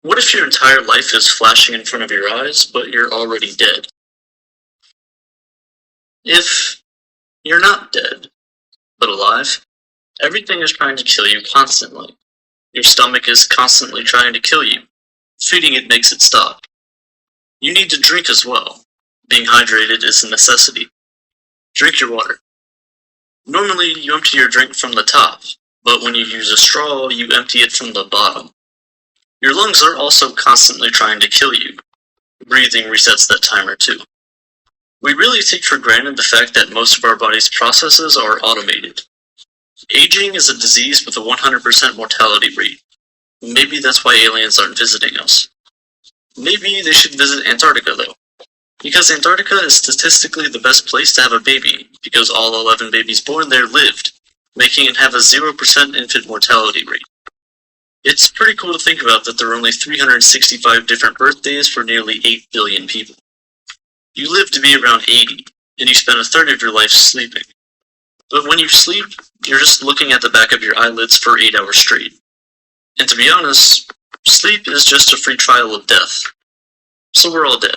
What if your entire life is flashing in front of your eyes, but you're already dead? If you're not dead, but alive, everything is trying to kill you constantly. Your stomach is constantly trying to kill you. Feeding it makes it stop. You need to drink as well. Being hydrated is a necessity. Drink your water. Normally, you empty your drink from the top, but when you use a straw, you empty it from the bottom. Your lungs are also constantly trying to kill you. Breathing resets that timer too. We really take for granted the fact that most of our body's processes are automated. Aging is a disease with a 100% mortality rate. Maybe that's why aliens aren't visiting us. Maybe they should visit Antarctica though. Because Antarctica is statistically the best place to have a baby, because all 11 babies born there lived, making it have a 0% infant mortality rate. It's pretty cool to think about that there are only 365 different birthdays for nearly 8 billion people. You live to be around 80, and you spend a third of your life sleeping. But when you sleep, you're just looking at the back of your eyelids for 8 hours straight. And to be honest, sleep is just a free trial of death. So we're all dead.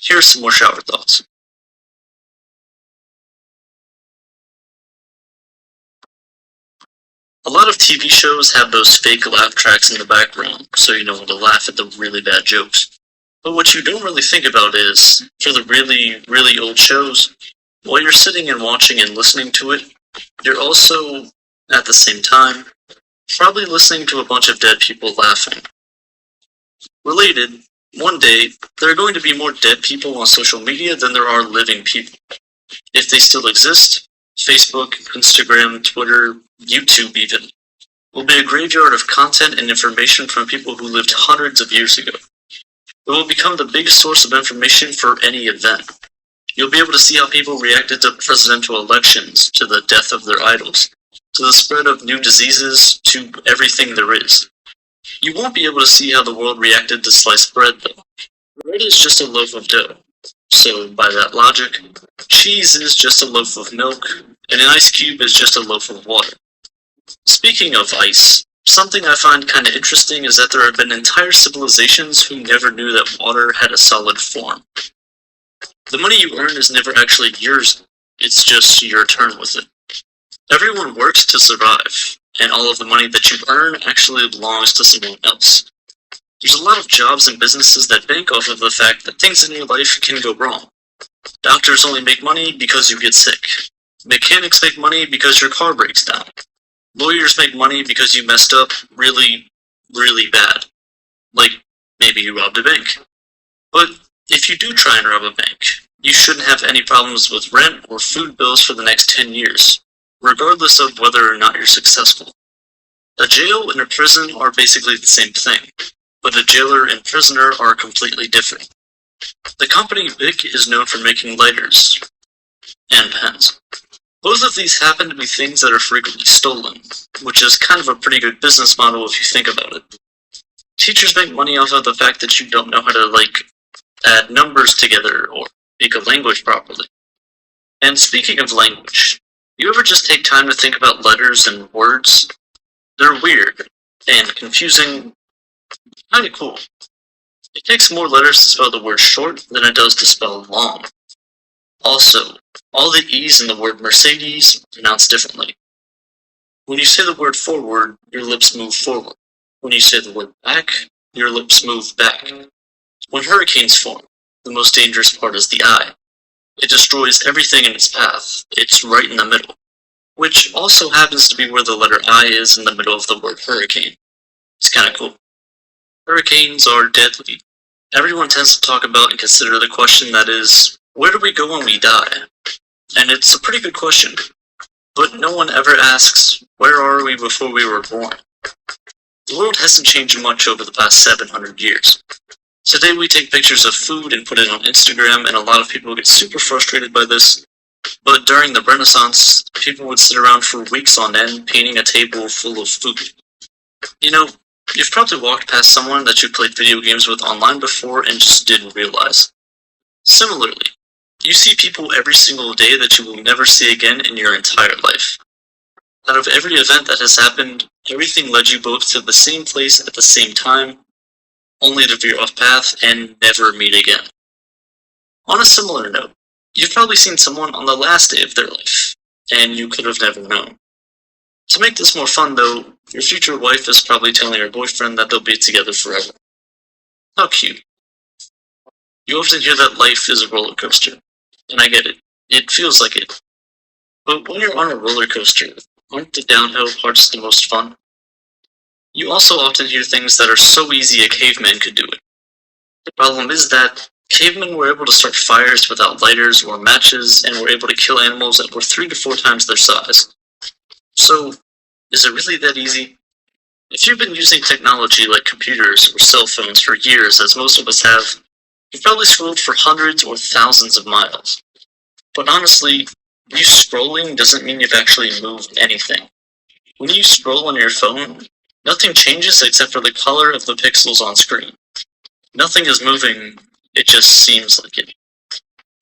Here's some more shower thoughts. A lot of TV shows have those fake laugh tracks in the background, so you know when to laugh at the really bad jokes. But what you don't really think about is, for the really, really old shows, while you're sitting and watching and listening to it, you're also, at the same time, probably listening to a bunch of dead people laughing. Related, one day, there are going to be more dead people on social media than there are living people. If they still exist, Facebook, Instagram, Twitter, YouTube even, will be a graveyard of content and information from people who lived hundreds of years ago. It will become the biggest source of information for any event. You'll be able to see how people reacted to presidential elections, to the death of their idols, to the spread of new diseases, to everything there is. You won't be able to see how the world reacted to sliced bread, though. Bread is just a loaf of dough. So, by that logic, cheese is just a loaf of milk, and an ice cube is just a loaf of water. Speaking of ice, something I find kinda interesting is that there have been entire civilizations who never knew that water had a solid form. The money you earn is never actually yours, it's just your turn with it. Everyone works to survive, and all of the money that you earn actually belongs to someone else. There's a lot of jobs and businesses that bank off of the fact that things in your life can go wrong. Doctors only make money because you get sick. Mechanics make money because your car breaks down. Lawyers make money because you messed up really, really bad. Like, maybe you robbed a bank. But if you do try and rob a bank, you shouldn't have any problems with rent or food bills for the next 10 years, regardless of whether or not you're successful. A jail and a prison are basically the same thing, but a jailer and prisoner are completely different. The company Bic is known for making lighters and pens. Both of these happen to be things that are frequently stolen, which is kind of a pretty good business model if you think about it. Teachers make money off of the fact that you don't know how to, add numbers together or speak a language properly. And speaking of language, you ever just take time to think about letters and words? They're weird and confusing, kinda cool. It takes more letters to spell the word short than it does to spell long. Also, all the E's in the word Mercedes are pronounced differently. When you say the word forward, your lips move forward. When you say the word back, your lips move back. When hurricanes form, the most dangerous part is the eye. It destroys everything in its path. It's right in the middle, which also happens to be where the letter I is in the middle of the word hurricane. It's kinda cool. Hurricanes are deadly. Everyone tends to talk about and consider the question that is, where do we go when we die? And it's a pretty good question. But no one ever asks, where are we before we were born? The world hasn't changed much over the past 700 years. Today we take pictures of food and put it on Instagram, and a lot of people get super frustrated by this. But during the Renaissance, people would sit around for weeks on end painting a table full of food. You know, you've probably walked past someone that you played video games with online before and just didn't realize. Similarly, you see people every single day that you will never see again in your entire life. Out of every event that has happened, everything led you both to the same place at the same time, only to veer off path and never meet again. On a similar note, you've probably seen someone on the last day of their life, and you could have never known. To make this more fun though, your future wife is probably telling her boyfriend that they'll be together forever. How cute. You often hear that life is a roller coaster, and I get it. It feels like it. But when you're on a roller coaster, aren't the downhill parts the most fun? You also often hear things that are so easy a caveman could do it. The problem is that cavemen were able to start fires without lighters or matches, and were able to kill animals that were 3 to 4 times their size. So, is it really that easy? If you've been using technology like computers or cell phones for years, as most of us have, you've probably scrolled for hundreds or thousands of miles. But honestly, you scrolling doesn't mean you've actually moved anything. When you scroll on your phone, nothing changes except for the color of the pixels on screen. Nothing is moving, it just seems like it.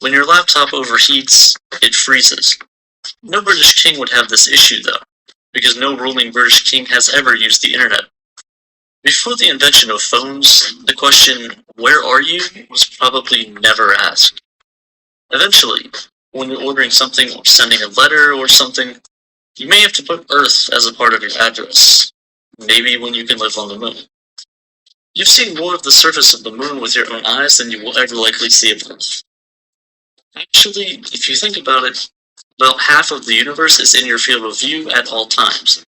When your laptop overheats, it freezes. No British king would have this issue though, because no ruling British king has ever used the internet. Before the invention of phones, the question, "Where are you?" was probably never asked. Eventually, when you're ordering something or sending a letter or something, you may have to put Earth as a part of your address. Maybe when you can live on the moon. You've seen more of the surface of the moon with your own eyes than you will ever likely see of Earth. Actually, if you think about it, about half of the universe is in your field of view at all times.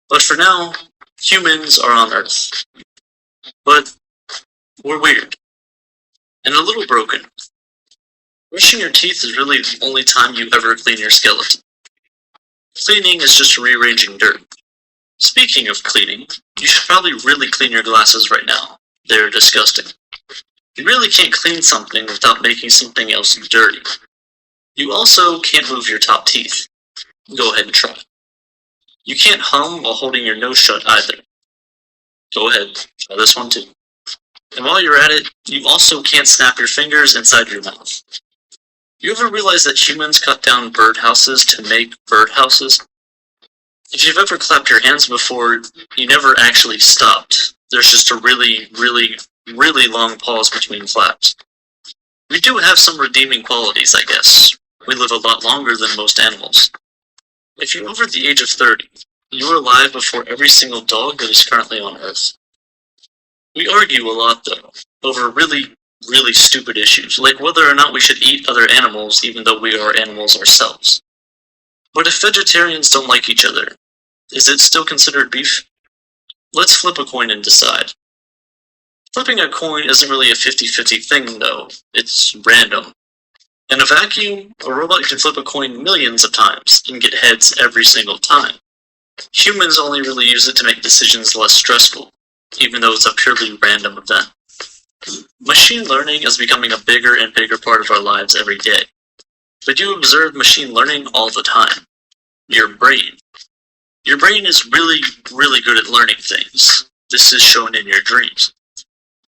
But for now, humans are on Earth. But we're weird. And a little broken. Brushing your teeth is really the only time you ever clean your skeleton. Cleaning is just rearranging dirt. Speaking of cleaning, you should probably really clean your glasses right now. They're disgusting. You really can't clean something without making something else dirty. You also can't move your top teeth. Go ahead and try. You can't hum while holding your nose shut either. Go ahead, try this one too. And while you're at it, you also can't snap your fingers inside your mouth. You ever realize that humans cut down birdhouses to make birdhouses? If you've ever clapped your hands before, you never actually stopped. There's just a really long pause between claps. We do have some redeeming qualities, I guess. We live a lot longer than most animals. If you're over the age of 30, you were alive before every single dog that is currently on Earth. We argue a lot, though, over really stupid issues, like whether or not we should eat other animals even though we are animals ourselves. But if vegetarians don't like each other, is it still considered beef? Let's flip a coin and decide. Flipping a coin isn't really a 50-50 thing, though. It's random. In a vacuum, a robot can flip a coin millions of times and get heads every single time. Humans only really use it to make decisions less stressful, even though it's a purely random event. Machine learning is becoming a bigger and bigger part of our lives every day. But you observe machine learning all the time. Your brain. Your brain is really good at learning things. This is shown in your dreams.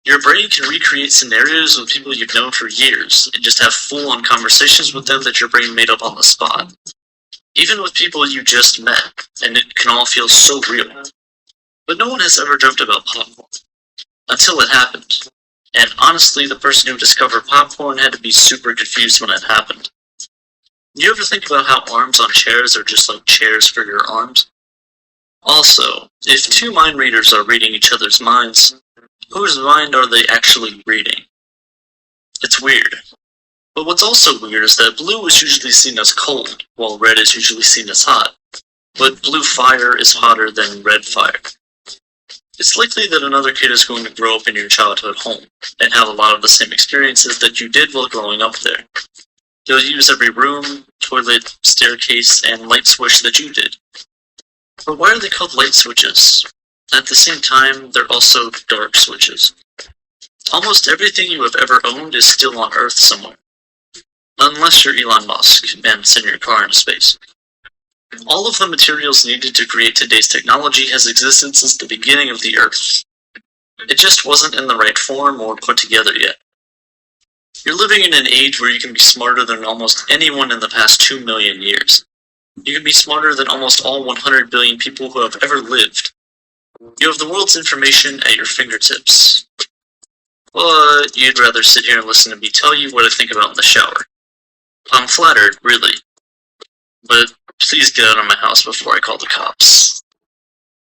Your brain can recreate scenarios with people you've known for years and just have full-on conversations with them that your brain made up on the spot. Even with people you just met, and it can all feel so real. But no one has ever dreamt about popcorn. Until it happened. And honestly, the person who discovered popcorn had to be super confused when it happened. You ever think about how arms on chairs are just like chairs for your arms? Also, if two mind readers are reading each other's minds, whose mind are they actually reading? It's weird. But what's also weird is that blue is usually seen as cold, while red is usually seen as hot. But blue fire is hotter than red fire. It's likely that another kid is going to grow up in your childhood home, and have a lot of the same experiences that you did while growing up there. They'll use every room, toilet, staircase, and light switch that you did. But why are they called light switches? At the same time, they're also dark switches. Almost everything you have ever owned is still on Earth somewhere. Unless you're Elon Musk and send your car into space. All of the materials needed to create today's technology has existed since the beginning of the Earth. It just wasn't in the right form or put together yet. You're living in an age where you can be smarter than almost anyone in the past 2 million years. You can be smarter than almost all 100 billion people who have ever lived. You have the world's information at your fingertips. but you'd rather sit here and listen to me tell you what I think about in the shower. I'm flattered, really. But please get out of my house before I call the cops.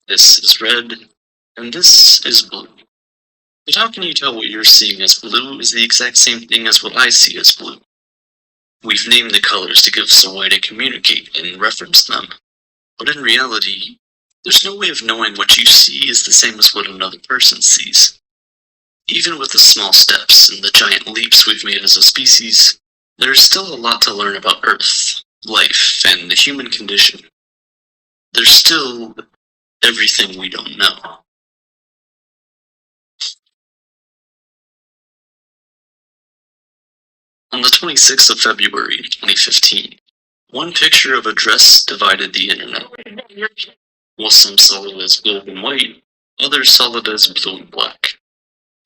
This is red, and this is blue. But how can you tell what you're seeing as blue is the exact same thing as what I see as blue? We've named the colors to give us a way to communicate and reference them. But in reality, there's no way of knowing what you see is the same as what another person sees. Even with the small steps and the giant leaps we've made as a species, there's still a lot to learn about Earth, life, and the human condition. There's still everything we don't know. On the 26th of February 2015, one picture of a dress divided the internet. While some saw it as gold and white, others saw it as blue and black.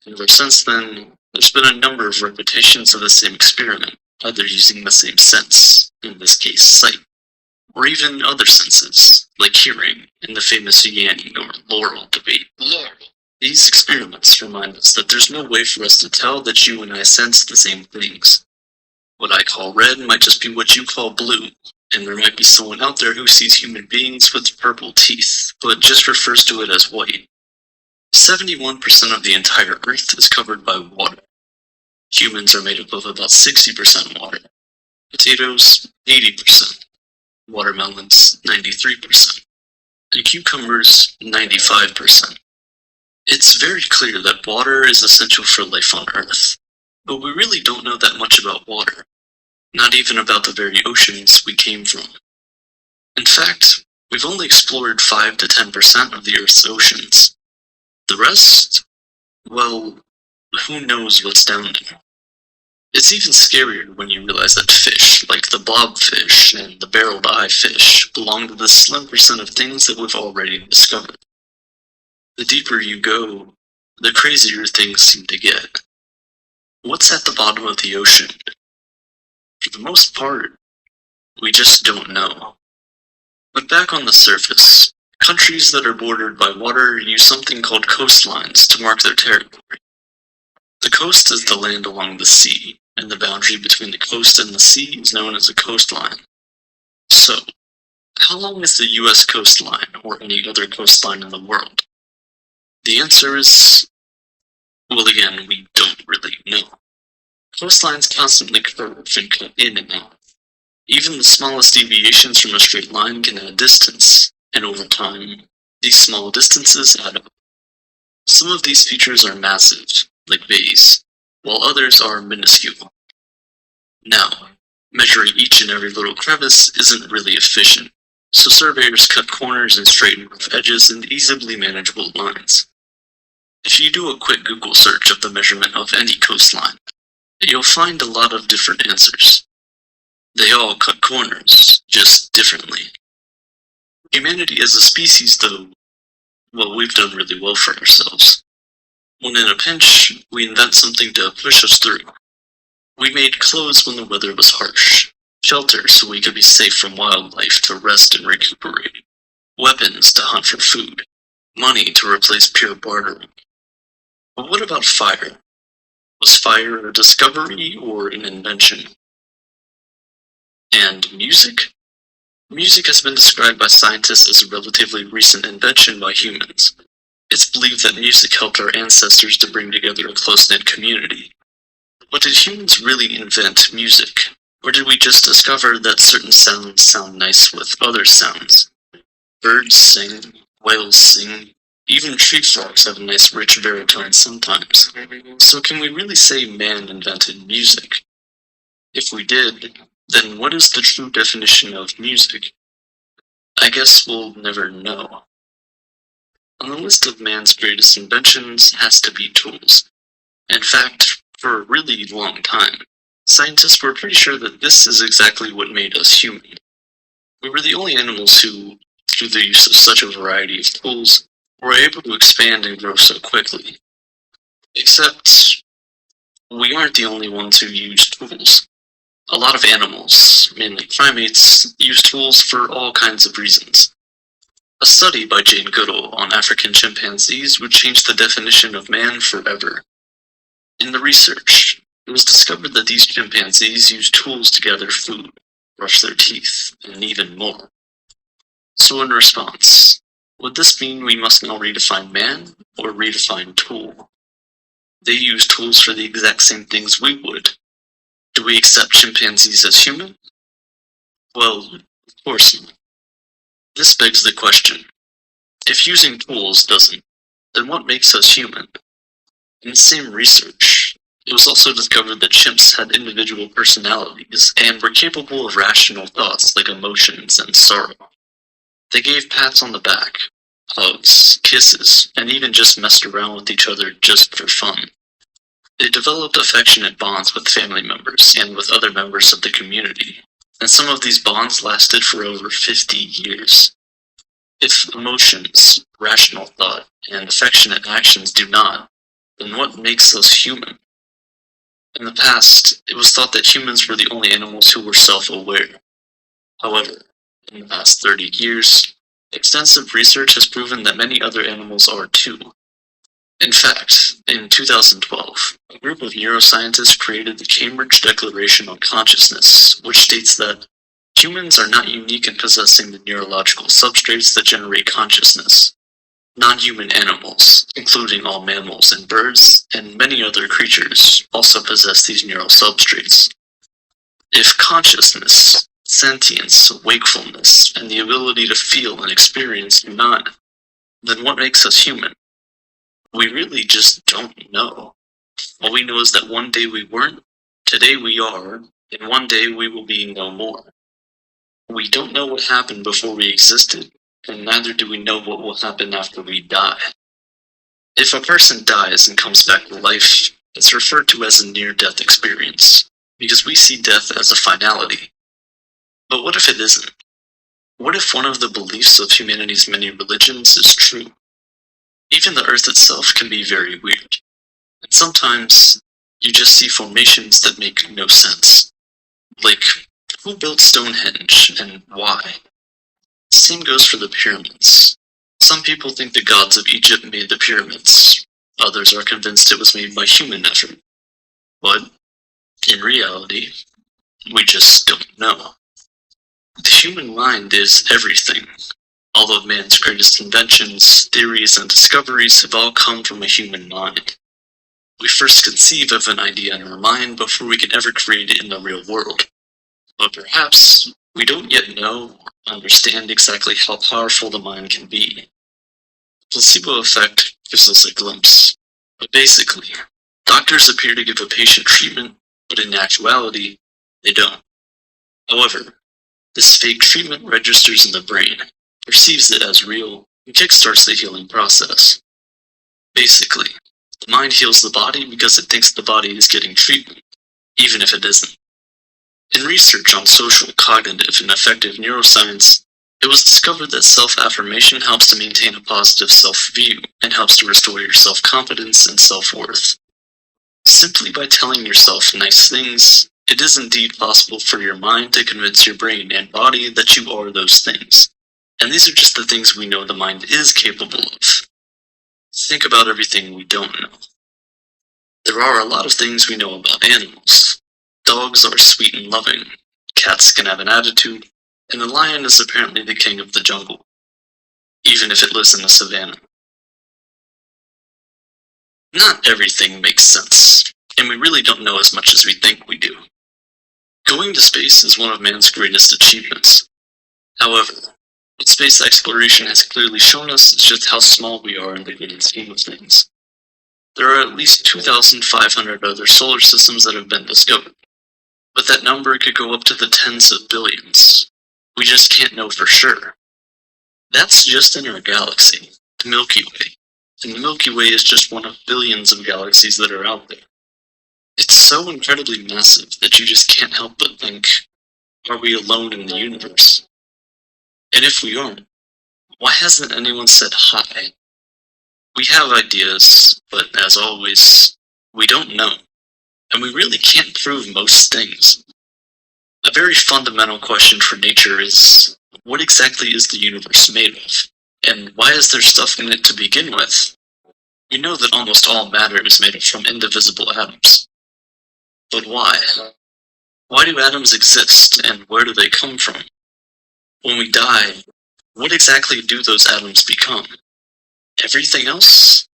Ever since then, there's been a number of repetitions of the same experiment, either using the same sense, in this case sight, or even other senses, like hearing, in the famous Yanning or Laurel debate. These experiments remind us that there's no way for us to tell that you and I sense the same things. What I call red might just be what you call blue, and there might be someone out there who sees human beings with purple teeth, but just refers to it as white. 71% of the entire Earth is covered by water. Humans are made up of about 60% water. Potatoes, 80%. Watermelons, 93%. And cucumbers, 95%. It's very clear that water is essential for life on Earth. But we really don't know that much about water, not even about the very oceans we came from. In fact, we've only explored 5 to 10% of the Earth's oceans. The rest? Well, who knows what's down there? It's even scarier when you realize that fish, like the blobfish and the barreled eye fish, belong to the slim percent of things that we've already discovered. The deeper you go, the crazier things seem to get. What's at the bottom of the ocean? For the most part, we just don't know. But back on the surface, countries that are bordered by water use something called coastlines to mark their territory. The coast is the land along the sea, and the boundary between the coast and the sea is known as a coastline. So, how long is the US coastline, or any other coastline in the world? The answer is, well, again, we don't really know. Coastlines constantly curve and cut in and out. Even the smallest deviations from a straight line can add distance, and over time, these small distances add up. Some of these features are massive, like bays, while others are minuscule. Now, measuring each and every little crevice isn't really efficient, so surveyors cut corners and straighten rough edges into easily manageable lines. If you do a quick Google search of the measurement of any coastline, you'll find a lot of different answers. They all cut corners, just differently. Humanity as a species, though, well, we've done really well for ourselves. When in a pinch, we invent something to push us through. We made clothes when the weather was harsh, shelter so we could be safe from wildlife to rest and recuperate, weapons to hunt for food, money to replace pure bartering. But what about fire? Was fire a discovery or an invention? And music? Music has been described by scientists as a relatively recent invention by humans. It's believed that music helped our ancestors to bring together a close-knit community. But did humans really invent music? Or did we just discover that certain sounds sound nice with other sounds? Birds sing, whales sing, even tree frogs have a nice rich baritone sometimes. So can we really say man invented music? If we did, then what is the true definition of music? I guess we'll never know. On the list of man's greatest inventions has to be tools. In fact, for a really long time, scientists were pretty sure that this is exactly what made us human. We were the only animals who, through the use of such a variety of tools, were able to expand and grow so quickly. Except, we aren't the only ones who use tools. A lot of animals, mainly primates, use tools for all kinds of reasons. A study by Jane Goodall on African chimpanzees would change the definition of man forever. In the research, it was discovered that these chimpanzees use tools to gather food, brush their teeth, and even more. So in response, would this mean we must now redefine man or redefine tool? They use tools for the exact same things we would. Do we accept chimpanzees as human? Well, of course not. This begs the question, if using tools doesn't, then what makes us human? In the same research, it was also discovered that chimps had individual personalities and were capable of rational thoughts like emotions and sorrow. They gave pats on the back, hugs, kisses, and even just messed around with each other just for fun. They developed affectionate bonds with family members and with other members of the community, and some of these bonds lasted for over 50 years. If emotions, rational thought, and affectionate actions do not, then what makes us human? In the past, it was thought that humans were the only animals who were self-aware. However, in the past 30 years, extensive research has proven that many other animals are too. In fact, in 2012, a group of neuroscientists created the Cambridge Declaration on Consciousness, which states that humans are not unique in possessing the neurological substrates that generate consciousness. Non-human animals, including all mammals and birds, and many other creatures, also possess these neural substrates. If consciousness, sentience, wakefulness, and the ability to feel and experience do not, then what makes us human? We really just don't know. All we know is that one day we weren't, today we are, and one day we will be no more. We don't know what happened before we existed, and neither do we know what will happen after we die. If a person dies and comes back to life, it's referred to as a near-death experience, because we see death as a finality. But what if it isn't? What if one of the beliefs of humanity's many religions is true? Even the earth itself can be very weird, and sometimes you just see formations that make no sense. Like, who built Stonehenge, and why? Same goes for the pyramids. Some people think the gods of Egypt made the pyramids. Others are convinced it was made by human effort. But, in reality, we just don't know. The human mind is everything. All of man's greatest inventions, theories, and discoveries have all come from a human mind. We first conceive of an idea in our mind before we can ever create it in the real world. But perhaps we don't yet know or understand exactly how powerful the mind can be. The placebo effect gives us a glimpse. But basically, doctors appear to give a patient treatment, but in actuality, they don't. However, this fake treatment registers in the brain, perceives it as real, and kickstarts the healing process. Basically, the mind heals the body because it thinks the body is getting treatment, even if it isn't. In research on social, cognitive, and affective neuroscience, it was discovered that self-affirmation helps to maintain a positive self-view and helps to restore your self-confidence and self-worth. Simply by telling yourself nice things, it is indeed possible for your mind to convince your brain and body that you are those things. And these are just the things we know the mind is capable of. Think about everything we don't know. There are a lot of things we know about animals. Dogs are sweet and loving, cats can have an attitude, and the lion is apparently the king of the jungle, even if it lives in the savannah. Not everything makes sense, and we really don't know as much as we think we do. Going to space is one of man's greatest achievements. However, what space exploration has clearly shown us is just how small we are in the grand scheme of things. There are at least 2,500 other solar systems that have been discovered, but that number could go up to the tens of billions. We just can't know for sure. That's just in our galaxy, the Milky Way, and the Milky Way is just one of billions of galaxies that are out there. It's so incredibly massive that you just can't help but think, are we alone in the universe? And if we aren't, why hasn't anyone said hi? We have ideas, but as always, we don't know. And we really can't prove most things. A very fundamental question for nature is, what exactly is the universe made of? And why is there stuff in it to begin with? We know that almost all matter is made up from indivisible atoms. But why? Why do atoms exist, and where do they come from? When we die, what exactly do those atoms become? Everything else?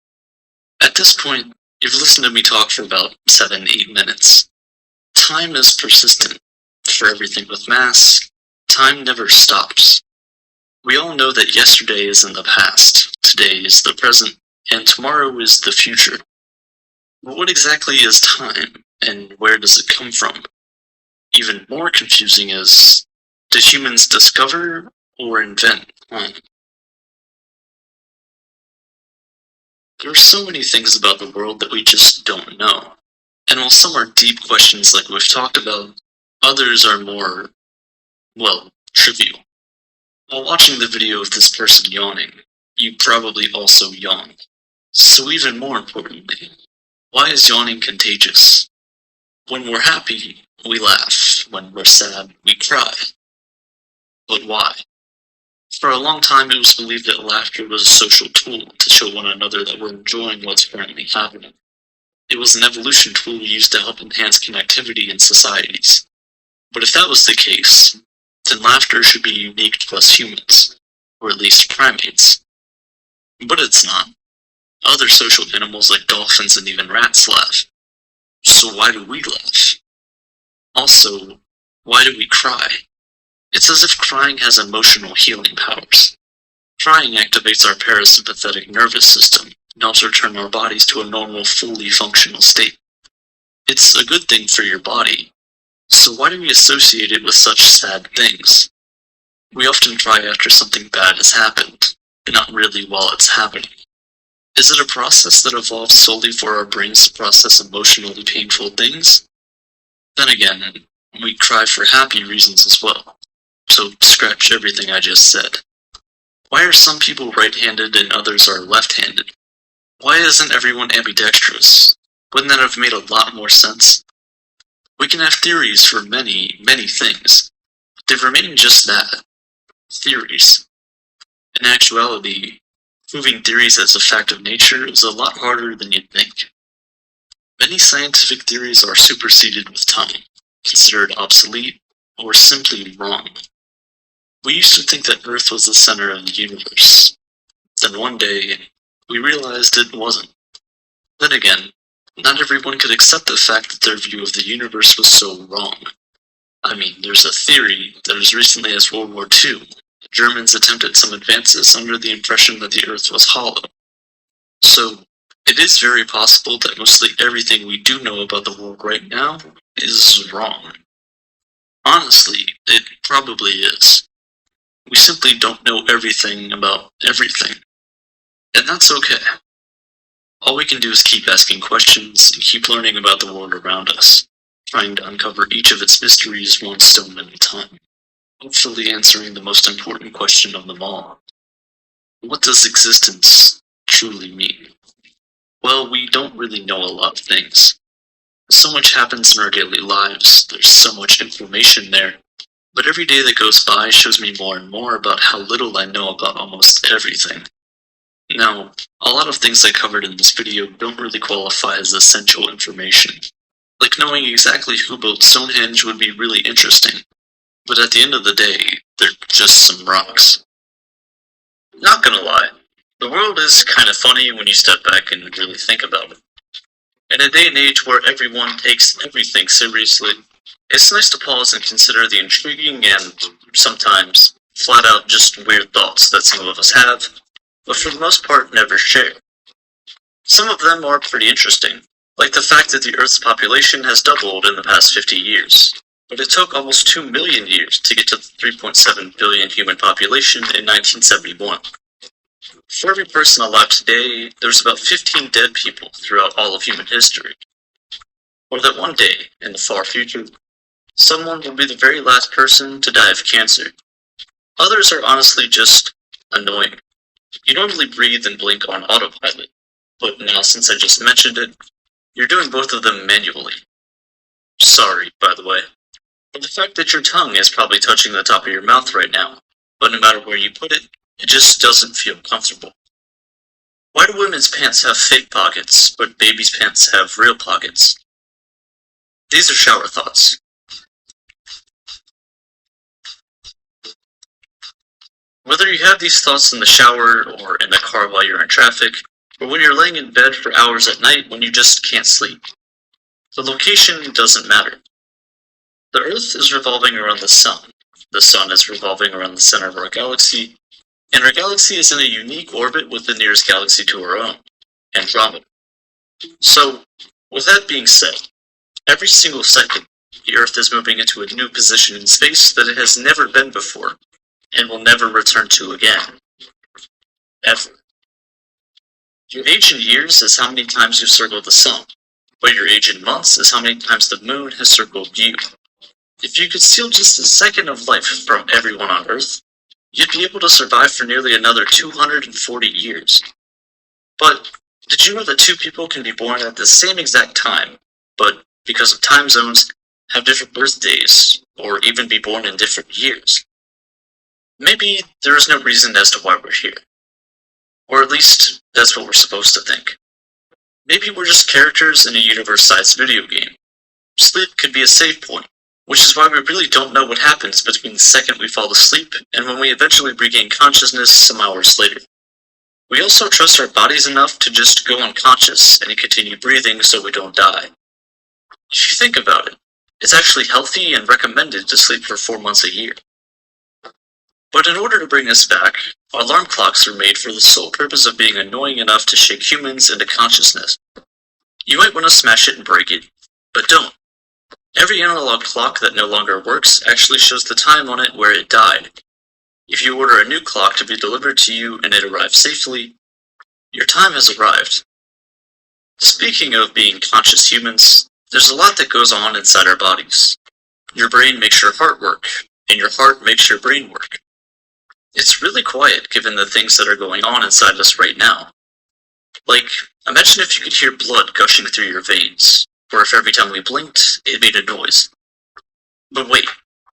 At this point, you've listened to me talk for about 7-8 minutes. Time is persistent. For everything with mass, time never stops. We all know that yesterday is in the past, today is the present, and tomorrow is the future. But what exactly is time, and where does it come from? Even more confusing is, did humans discover or invent time? There are so many things about the world that we just don't know. And while some are deep questions like we've talked about, others are more, well, trivial. While watching the video of this person yawning, you probably also yawned. So even more importantly, why is yawning contagious? When we're happy, we laugh. When we're sad, we cry. But why? For a long time, it was believed that laughter was a social tool to show one another that we're enjoying what's currently happening. It was an evolution tool used to help enhance connectivity in societies. But if that was the case, then laughter should be unique to us humans, or at least primates. But it's not. Other social animals like dolphins and even rats laugh. So why do we laugh? Also, why do we cry? It's as if crying has emotional healing powers. Crying activates our parasympathetic nervous system and helps return our bodies to a normal, fully functional state. It's a good thing for your body. So why do we associate it with such sad things? We often cry after something bad has happened, but not really while it's happening. Is it a process that evolved solely for our brains to process emotionally painful things? Then again, we cry for happy reasons as well. So scratch everything I just said. Why are some people right-handed and others are left-handed? Why isn't everyone ambidextrous? Wouldn't that have made a lot more sense? We can have theories for many, many things, but they remain just that, theories. In actuality, proving theories as a fact of nature is a lot harder than you'd think. Many scientific theories are superseded with time, considered obsolete, or simply wrong. We used to think that Earth was the center of the universe. Then one day, we realized it wasn't. Then again, not everyone could accept the fact that their view of the universe was so wrong. I mean, there's a theory that as recently as World War II, the Germans attempted some advances under the impression that the Earth was hollow. So, it is very possible that mostly everything we do know about the world right now is wrong. Honestly, it probably is. We simply don't know everything about everything. And that's okay. All we can do is keep asking questions and keep learning about the world around us, trying to uncover each of its mysteries one stone at a time, hopefully answering the most important question of them all. What does existence truly mean? Well, we don't really know a lot of things. So much happens in our daily lives, there's so much information there, but every day that goes by shows me more and more about how little I know about almost everything. Now, a lot of things I covered in this video don't really qualify as essential information. Like knowing exactly who built Stonehenge would be really interesting, but at the end of the day, they're just some rocks. Not gonna lie, the world is kind of funny when you step back and really think about it. In a day and age where everyone takes everything seriously, it's nice to pause and consider the intriguing and, sometimes, flat out just weird thoughts that some of us have, but for the most part never share. Some of them are pretty interesting, like the fact that the Earth's population has doubled in the past 50 years, but it took almost 2 million years to get to the 3.7 billion human population in 1971. For every person alive today, there's about 15 dead people throughout all of human history. Or that one day, in the far future, someone will be the very last person to die of cancer. Others are honestly just annoying. You normally breathe and blink on autopilot, but now since I just mentioned it, you're doing both of them manually. Sorry, by the way. For the fact that your tongue is probably touching the top of your mouth right now, but no matter where you put it, it just doesn't feel comfortable. Why do women's pants have fake pockets, but babies' pants have real pockets? These are shower thoughts. Whether you have these thoughts in the shower, or in the car while you're in traffic, or when you're laying in bed for hours at night when you just can't sleep, the location doesn't matter. The Earth is revolving around the Sun. The Sun is revolving around the center of our galaxy, and our galaxy is in a unique orbit with the nearest galaxy to our own, Andromeda. So, with that being said, every single second, the Earth is moving into a new position in space that it has never been before, and will never return to again. Ever. Your age in years is how many times you've circled the Sun, but your age in months is how many times the Moon has circled you. If you could steal just a second of life from everyone on Earth, you'd be able to survive for nearly another 240 years. But did you know that two people can be born at the same exact time, but because of time zones, have different birthdays, or even be born in different years? Maybe there is no reason as to why we're here. Or at least, that's what we're supposed to think. Maybe we're just characters in a universe-sized video game. Sleep could be a save point, which is why we really don't know what happens between the second we fall asleep and when we eventually regain consciousness some hours later. We also trust our bodies enough to just go unconscious and continue breathing so we don't die. If you think about it, it's actually healthy and recommended to sleep for 4 months a year. But in order to bring us back, alarm clocks are made for the sole purpose of being annoying enough to shake humans into consciousness. You might want to smash it and break it, but don't. Every analog clock that no longer works actually shows the time on it where it died. If you order a new clock to be delivered to you and it arrives safely, your time has arrived. Speaking of being conscious humans, there's a lot that goes on inside our bodies. Your brain makes your heart work, and your heart makes your brain work. It's really quiet given the things that are going on inside us right now. Like, imagine if you could hear blood gushing through your veins, or if every time we blinked, it made a noise. But wait,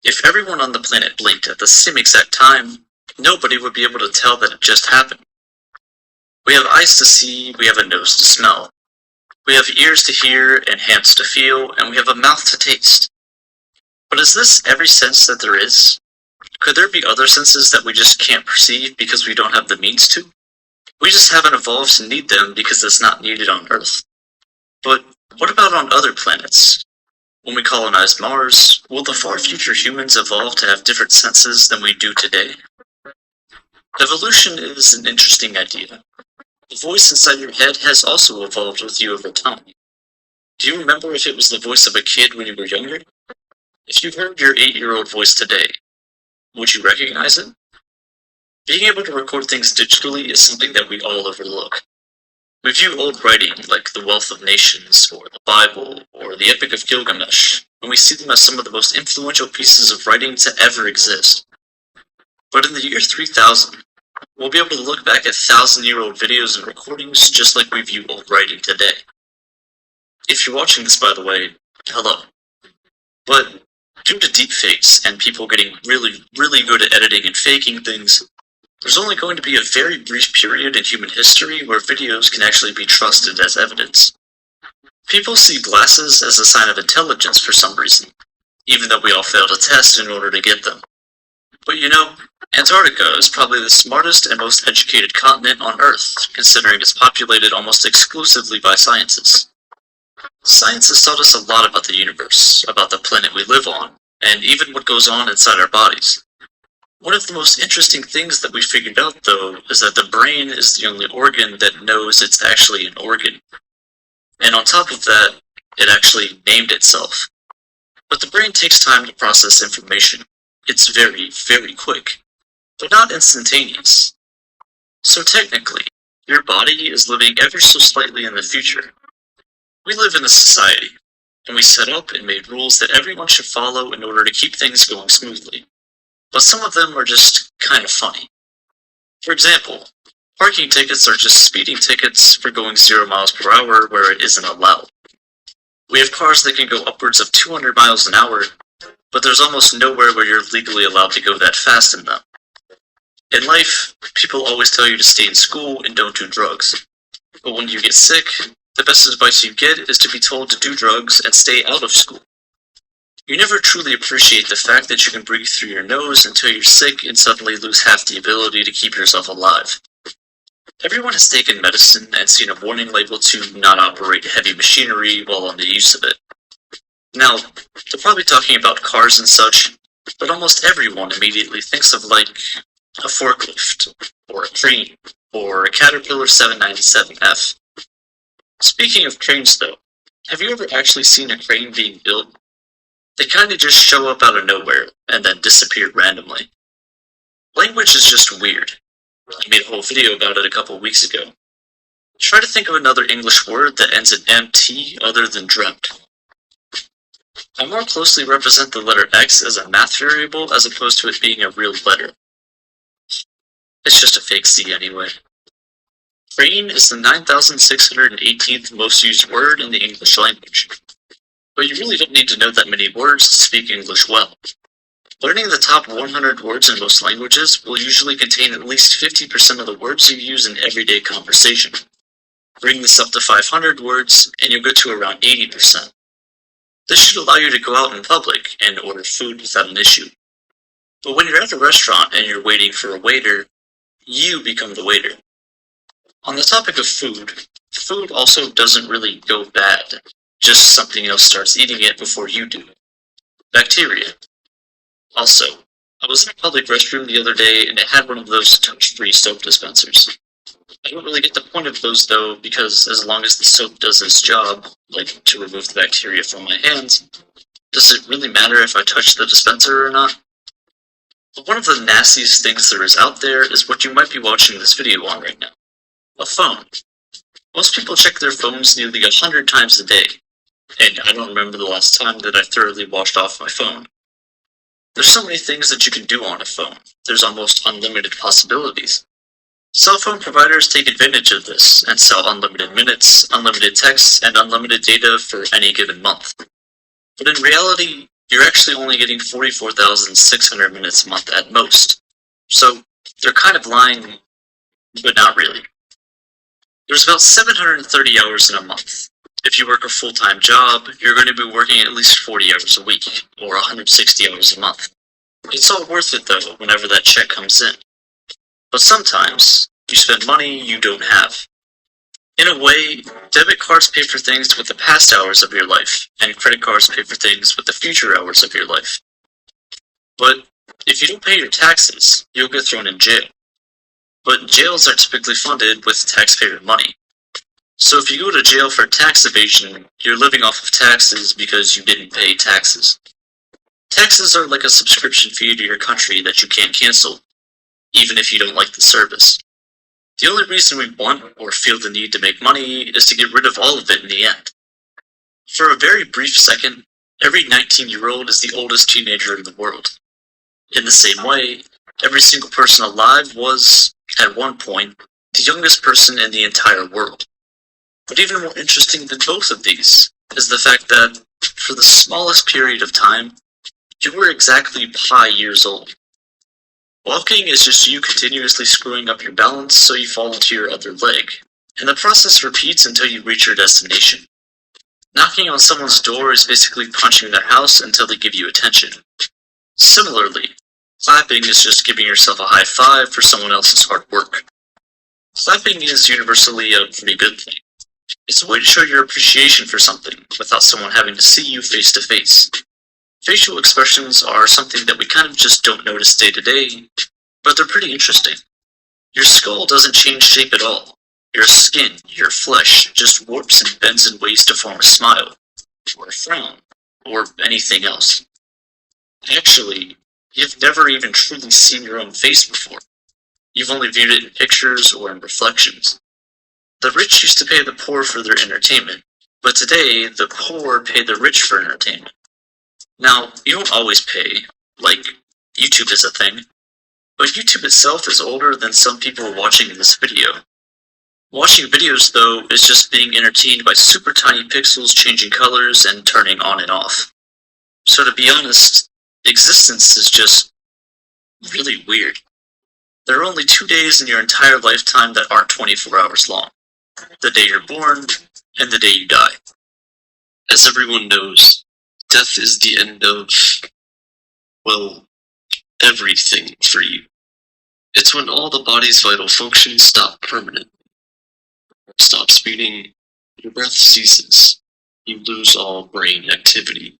if everyone on the planet blinked at the same exact time, nobody would be able to tell that it just happened. We have eyes to see, we have a nose to smell. We have ears to hear and hands to feel, and we have a mouth to taste. But is this every sense that there is? Could there be other senses that we just can't perceive because we don't have the means to? We just haven't evolved to need them because it's not needed on Earth. But what about on other planets? When we colonize Mars, will the far future humans evolve to have different senses than we do today? Evolution is an interesting idea. The voice inside your head has also evolved with you over time. Do you remember if it was the voice of a kid when you were younger? If you heard your 8-year-old voice today, would you recognize it? Being able to record things digitally is something that we all overlook. We view old writing like the Wealth of Nations, or the Bible, or the Epic of Gilgamesh, and we see them as some of the most influential pieces of writing to ever exist. But in the year 3000, we'll be able to look back at 1,000-year-old videos and recordings just like we view old writing today. If you're watching this, by the way, hello. But due to deepfakes and people getting really good at editing and faking things, there's only going to be a very brief period in human history where videos can actually be trusted as evidence. People see glasses as a sign of intelligence for some reason, even though we all failed a test in order to get them. But you know, Antarctica is probably the smartest and most educated continent on Earth, considering it's populated almost exclusively by scientists. Science has taught us a lot about the universe, about the planet we live on, and even what goes on inside our bodies. One of the most interesting things that we figured out, though, is that the brain is the only organ that knows it's actually an organ. And on top of that, it actually named itself. But the brain takes time to process information. It's very quick, but not instantaneous. So technically, your body is living ever so slightly in the future. We live in a society, and we set up and made rules that everyone should follow in order to keep things going smoothly. But some of them are just kind of funny. For example, parking tickets are just speeding tickets for going 0 miles per hour where it isn't allowed. We have cars that can go upwards of 200 miles an hour, but there's almost nowhere where you're legally allowed to go that fast in them. In life, people always tell you to stay in school and don't do drugs. But when you get sick, the best advice you get is to be told to do drugs and stay out of school. You never truly appreciate the fact that you can breathe through your nose until you're sick and suddenly lose half the ability to keep yourself alive. Everyone has taken medicine and seen a warning label to not operate heavy machinery while on the use of it. Now, they're probably talking about cars and such, but almost everyone immediately thinks of like a forklift, or a crane, or a Caterpillar 797F. Speaking of cranes though, have you ever actually seen a crane being built? They kinda just show up out of nowhere, and then disappear randomly. Language is just weird. I made a whole video about it a couple weeks ago. Try to think of another English word that ends in MT other than dreamt. I more closely represent the letter X as a math variable as opposed to it being a real letter. It's just a fake C anyway. Crane is the 9,618th most used word in the English language. But you really don't need to know that many words to speak English well. Learning the top 100 words in most languages will usually contain at least 50% of the words you use in everyday conversation. Bring this up to 500 words, and you'll get to around 80%. This should allow you to go out in public and order food without an issue. But when you're at a restaurant and you're waiting for a waiter, you become the waiter. On the topic of food, food also doesn't really go bad, just something else starts eating it before you do. Bacteria. Also, I was in a public restroom the other day and it had one of those touch-free soap dispensers. I don't really get the point of those though, because as long as the soap does its job, like to remove the bacteria from my hands, does it really matter if I touch the dispenser or not? But one of the nastiest things there is out there is what you might be watching this video on right now. A phone. Most people check their phones nearly 100 times a day, and I don't remember the last time that I thoroughly washed off my phone. There's so many things that you can do on a phone. There's almost unlimited possibilities. Cell phone providers take advantage of this and sell unlimited minutes, unlimited text, and unlimited data for any given month. But in reality, you're actually only getting 44,600 minutes a month at most. So they're kind of lying, but not really. There's about 730 hours in a month. If you work a full-time job, you're going to be working at least 40 hours a week, or 160 hours a month. It's all worth it though, whenever that check comes in. But sometimes, you spend money you don't have. In a way, debit cards pay for things with the past hours of your life, and credit cards pay for things with the future hours of your life. But if you don't pay your taxes, you'll get thrown in jail. But jails are typically funded with taxpayer money. So if you go to jail for tax evasion, you're living off of taxes because you didn't pay taxes. Taxes are like a subscription fee to your country that you can't cancel, even if you don't like the service. The only reason we want or feel the need to make money is to get rid of all of it in the end. For a very brief second, every 19-year-old is the oldest teenager in the world. In the same way, every single person alive was, at one point, the youngest person in the entire world. But even more interesting than both of these is the fact that, for the smallest period of time, you were exactly pi years old. Walking is just you continuously screwing up your balance so you fall into your other leg, and the process repeats until you reach your destination. Knocking on someone's door is basically punching their house until they give you attention. Similarly, clapping is just giving yourself a high five for someone else's hard work. Clapping is universally a pretty good thing. It's a way to show your appreciation for something without someone having to see you face to face. Facial expressions are something that we kind of just don't notice day to day, but they're pretty interesting. Your skull doesn't change shape at all. Your skin, your flesh, just warps and bends in ways to form a smile, or a frown, or anything else. Actually, you've never even truly seen your own face before. You've only viewed it in pictures or in reflections. The rich used to pay the poor for their entertainment, but today the poor pay the rich for entertainment. Now, you don't always pay, like YouTube is a thing, but YouTube itself is older than some people watching this video. Watching videos, though, is just being entertained by super tiny pixels changing colors and turning on and off. So to be honest, existence is just really weird. There are only 2 days in your entire lifetime that aren't 24 hours long. the day you're born, and the day you die. As everyone knows, death is the end of, well, everything for you. It's when all the body's vital functions stop permanently. Stops beating, your breath ceases, you lose all brain activity.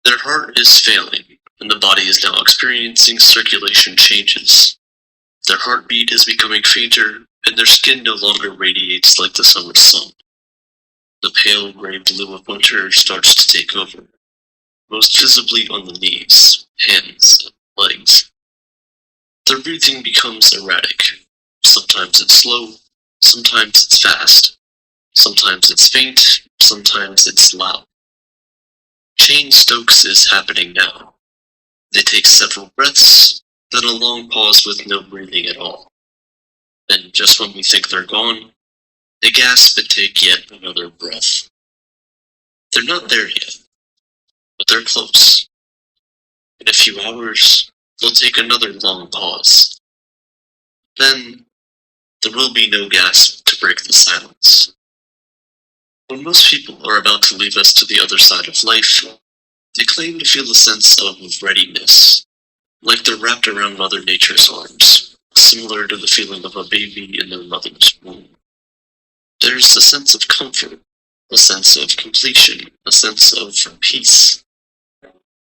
Their heart is failing, and the body is now experiencing circulation changes. Their heartbeat is becoming fainter, and their skin no longer radiates like the summer sun. The pale gray blue of winter starts to take over, most visibly on the knees, hands, and legs. Their breathing becomes erratic. Sometimes it's slow, sometimes it's fast, sometimes it's faint, sometimes it's loud. Chain Stokes is happening now. They take several breaths, then a long pause with no breathing at all. And just when we think they're gone, they gasp and take yet another breath. They're not there yet, but they're close. In a few hours, they'll take another long pause. Then, there will be no gasp to break the silence. When most people are about to leave us to the other side of life, they claim to feel a sense of readiness, like they're wrapped around Mother Nature's arms, similar to the feeling of a baby in their mother's womb. There's a sense of comfort, a sense of completion, a sense of peace.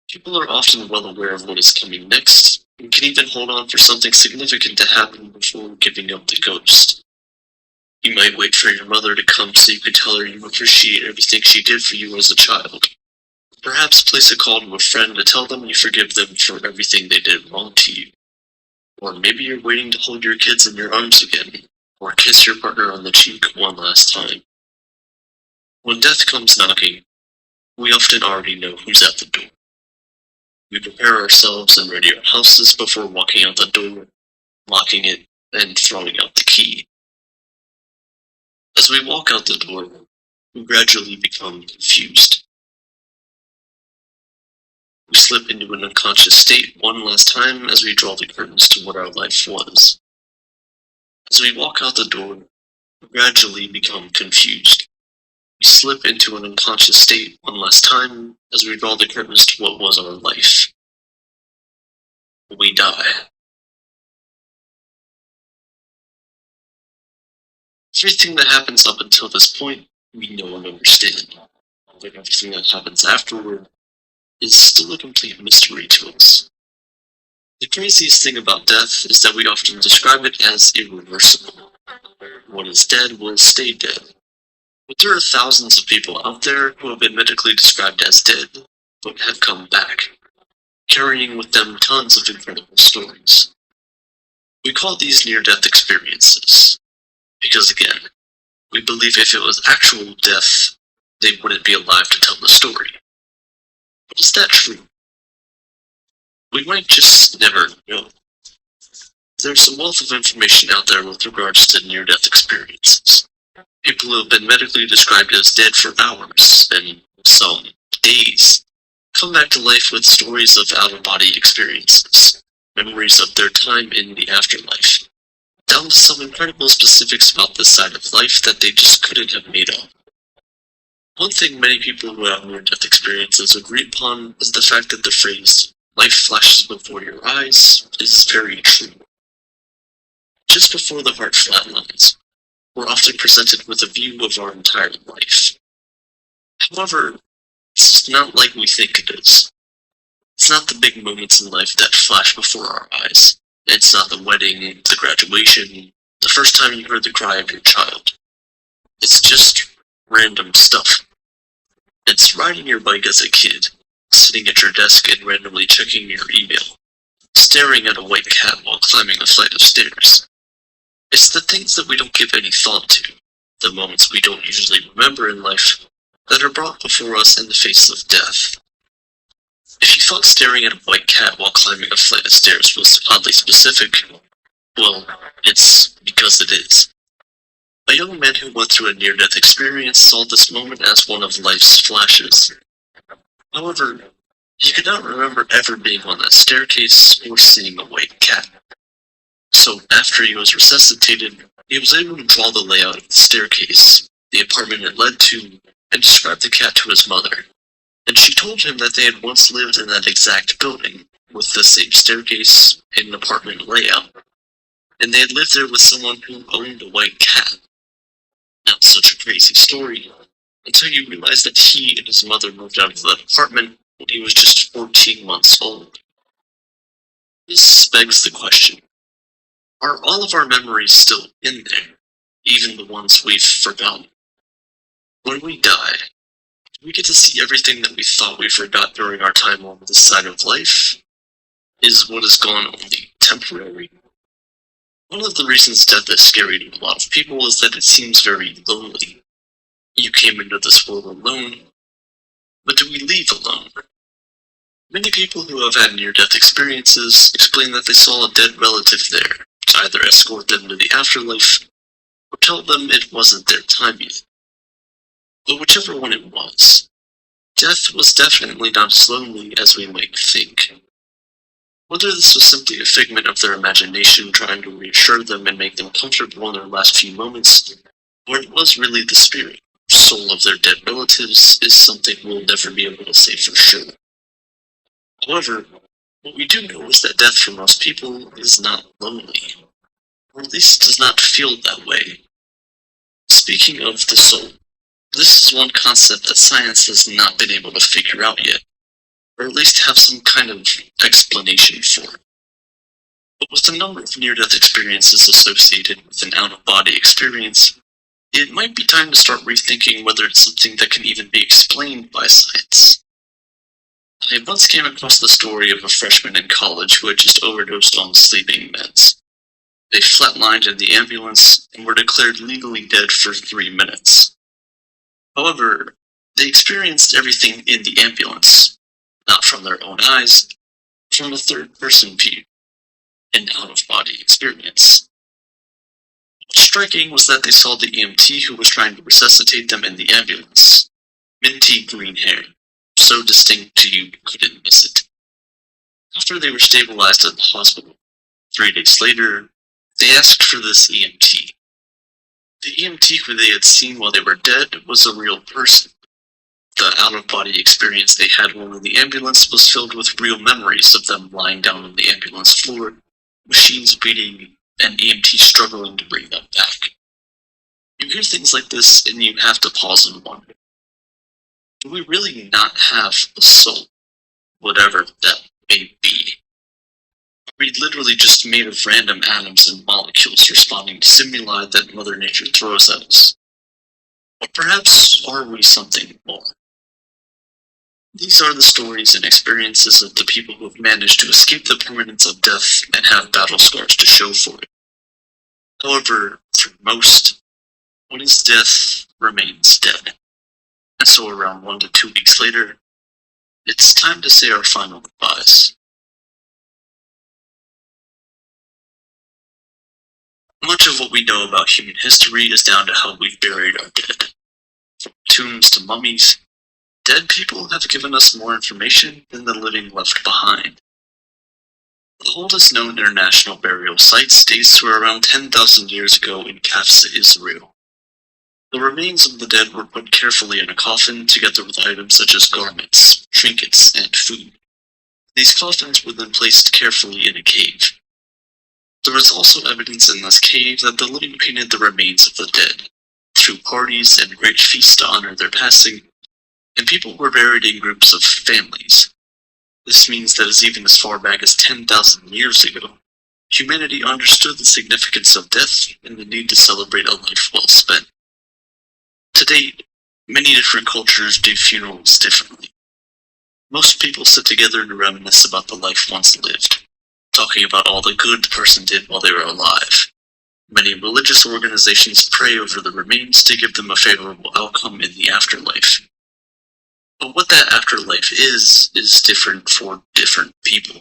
People are often well aware of what is coming next, and can even hold on for something significant to happen before giving up the ghost. You might wait for your mother to come so you can tell her you appreciate everything she did for you as a child. Perhaps place a call to a friend to tell them you forgive them for everything they did wrong to you. Or maybe you're waiting to hold your kids in your arms again, or kiss your partner on the cheek one last time. When death comes knocking, we often already know who's at the door. We prepare ourselves and ready our houses before walking out the door, locking it, and throwing out the key. As we walk out the door, we gradually become confused. We slip into an unconscious state one last time as we draw the curtains to what our life was. As we walk out the door, we gradually become confused. We slip into an unconscious state one last time as we draw the curtains to what was our life. We die. Everything that happens up until this point, we know and understand. But everything that happens afterward is still a complete mystery to us. The craziest thing about death is that we often describe it as irreversible. What is dead will stay dead. But there are thousands of people out there who have been medically described as dead, but have come back, carrying with them tons of incredible stories. We call these near-death experiences, because again, we believe if it was actual death, they wouldn't be alive to tell the story. But is that true? We might just never know. There's a wealth of information out there with regards to near-death experiences. People who have been medically described as dead for hours, and some days, come back to life with stories of out-of-body experiences, memories of their time in the afterlife, down to some incredible specifics about this side of life that they just couldn't have made up. One thing many people who have near-death experiences agree upon is the fact that the phrase, "life flashes before your eyes," is very true. Just before the heart flatlines, we're often presented with a view of our entire life. However, it's not like we think it is. It's not the big moments in life that flash before our eyes. It's not the wedding, the graduation, the first time you heard the cry of your child. It's just random stuff. It's riding your bike as a kid, sitting at your desk and randomly checking your email, staring at a white cat while climbing a flight of stairs. It's the things that we don't give any thought to, the moments we don't usually remember in life, that are brought before us in the face of death. If you thought staring at a white cat while climbing a flight of stairs was oddly specific, well, it's because it is. A young man who went through a near-death experience saw this moment as one of life's flashes. However, he could not remember ever being on that staircase or seeing a white cat. So after he was resuscitated, he was able to draw the layout of the staircase, the apartment it led to, and describe the cat to his mother. And she told him that they had once lived in that exact building, with the same staircase and an apartment layout. And they had lived there with someone who owned a white cat. Not such a crazy story, until you realize that he and his mother moved out of that apartment when he was just 14 months old. This begs the question, are all of our memories still in there, even the ones we've forgotten? When we die, do we get to see everything that we thought we forgot during our time on this side of life? Is what is gone only temporary? One of the reasons death is scary to a lot of people is that it seems very lonely. You came into this world alone, but do we leave alone? Many people who have had near-death experiences explain that they saw a dead relative there to either escort them to the afterlife or tell them it wasn't their time yet. But whichever one it was, death was definitely not as lonely as we might think. Whether this was simply a figment of their imagination trying to reassure them and make them comfortable in their last few moments, or it was really the spirit, soul of their dead relatives, is something we'll never be able to say for sure. However, what we do know is that death for most people is not lonely, or at least does not feel that way. Speaking of the soul, this is one concept that science has not been able to figure out yet, or at least have some kind of explanation for. But with the number of near-death experiences associated with an out-of-body experience, it might be time to start rethinking whether it's something that can even be explained by science. I once came across the story of a freshman in college who had just overdosed on sleeping meds. They flatlined in the ambulance and were declared legally dead for 3 minutes. However, they experienced everything in the ambulance, not from their own eyes, from a third-person view, an out-of-body experience. What's striking was that they saw the EMT who was trying to resuscitate them in the ambulance. Minty green hair, so distinct you couldn't miss it. After they were stabilized at the hospital, 3 days later, they asked for this EMT. The EMT who they had seen while they were dead was a real person. The out-of-body experience they had while in the ambulance was filled with real memories of them lying down on the ambulance floor, machines beating, and EMT struggling to bring them back. You hear things like this and you have to pause and wonder, do we really not have a soul, whatever that may be? Are we literally just made of random atoms and molecules responding to stimuli that Mother Nature throws at us? Or perhaps are we something more? These are the stories and experiences of the people who have managed to escape the permanence of death and have battle scars to show for it. However, for most, what is death remains dead. And so around 1 to 2 weeks later, it's time to say our final goodbyes. Much of what we know about human history is down to how we've buried our dead. From tombs to mummies, dead people have given us more information than the living left behind. The oldest known international burial site dates to around 10,000 years ago in Kafsa, Israel. The remains of the dead were put carefully in a coffin together with items such as garments, trinkets, and food. These coffins were then placed carefully in a cave. There is also evidence in this cave that the living painted the remains of the dead, threw parties and great feasts to honor their passing, and people were buried in groups of families. This means that even as far back as 10,000 years ago, humanity understood the significance of death and the need to celebrate a life well spent. To date, many different cultures do funerals differently. Most people sit together to reminisce about the life once lived, talking about all the good the person did while they were alive. Many religious organizations pray over the remains to give them a favorable outcome in the afterlife. But what that afterlife is different for different people.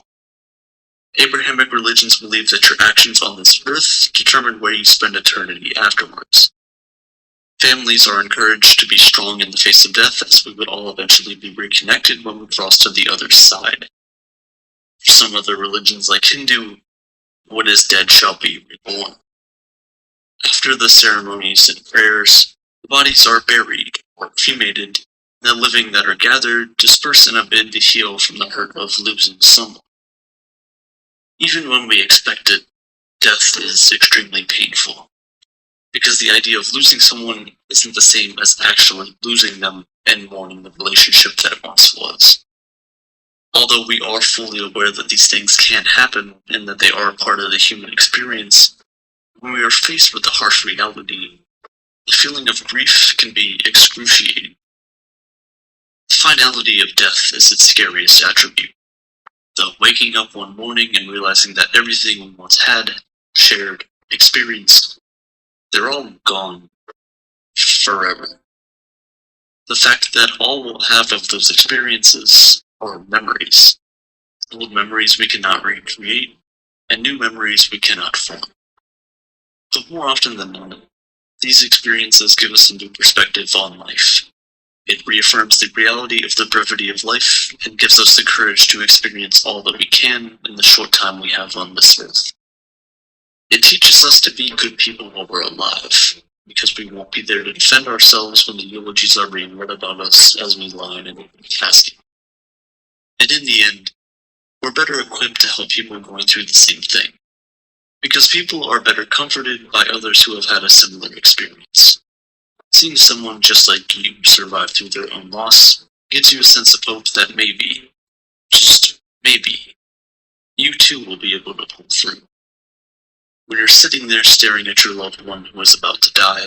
Abrahamic religions believe that your actions on this earth determine where you spend eternity afterwards. Families are encouraged to be strong in the face of death, as we would all eventually be reconnected when we cross to the other side. For some other religions like Hindu, What is dead shall be reborn. After the ceremonies and prayers, the bodies are buried or cremated, and the living that are gathered disperse in a bid to heal from the hurt of losing someone. Even when we expect it, death is extremely painful, because the idea of losing someone isn't the same as actually losing them and mourning the relationship that once was. Although we are fully aware that these things can happen and that they are part of the human experience, when we are faced with the harsh reality, the feeling of grief can be excruciating. The finality of death is its scariest attribute. The waking up one morning and realizing that everything we once had, shared, experienced, they're all gone forever. The fact that all we'll have of those experiences are memories. Old memories we cannot recreate, and new memories we cannot form. But more often than not, these experiences give us a new perspective on life. It reaffirms the reality of the brevity of life and gives us the courage to experience all that we can in the short time we have on this earth. It teaches us to be good people while we're alive, because we won't be there to defend ourselves when the eulogies are being read about us as we lie in a casket. And in the end, we're better equipped to help people going through the same thing, because people are better comforted by others who have had a similar experience. Seeing someone just like you survive through their own loss gives you a sense of hope that maybe, just maybe, you too will be able to pull through. When you're sitting there staring at your loved one who is about to die,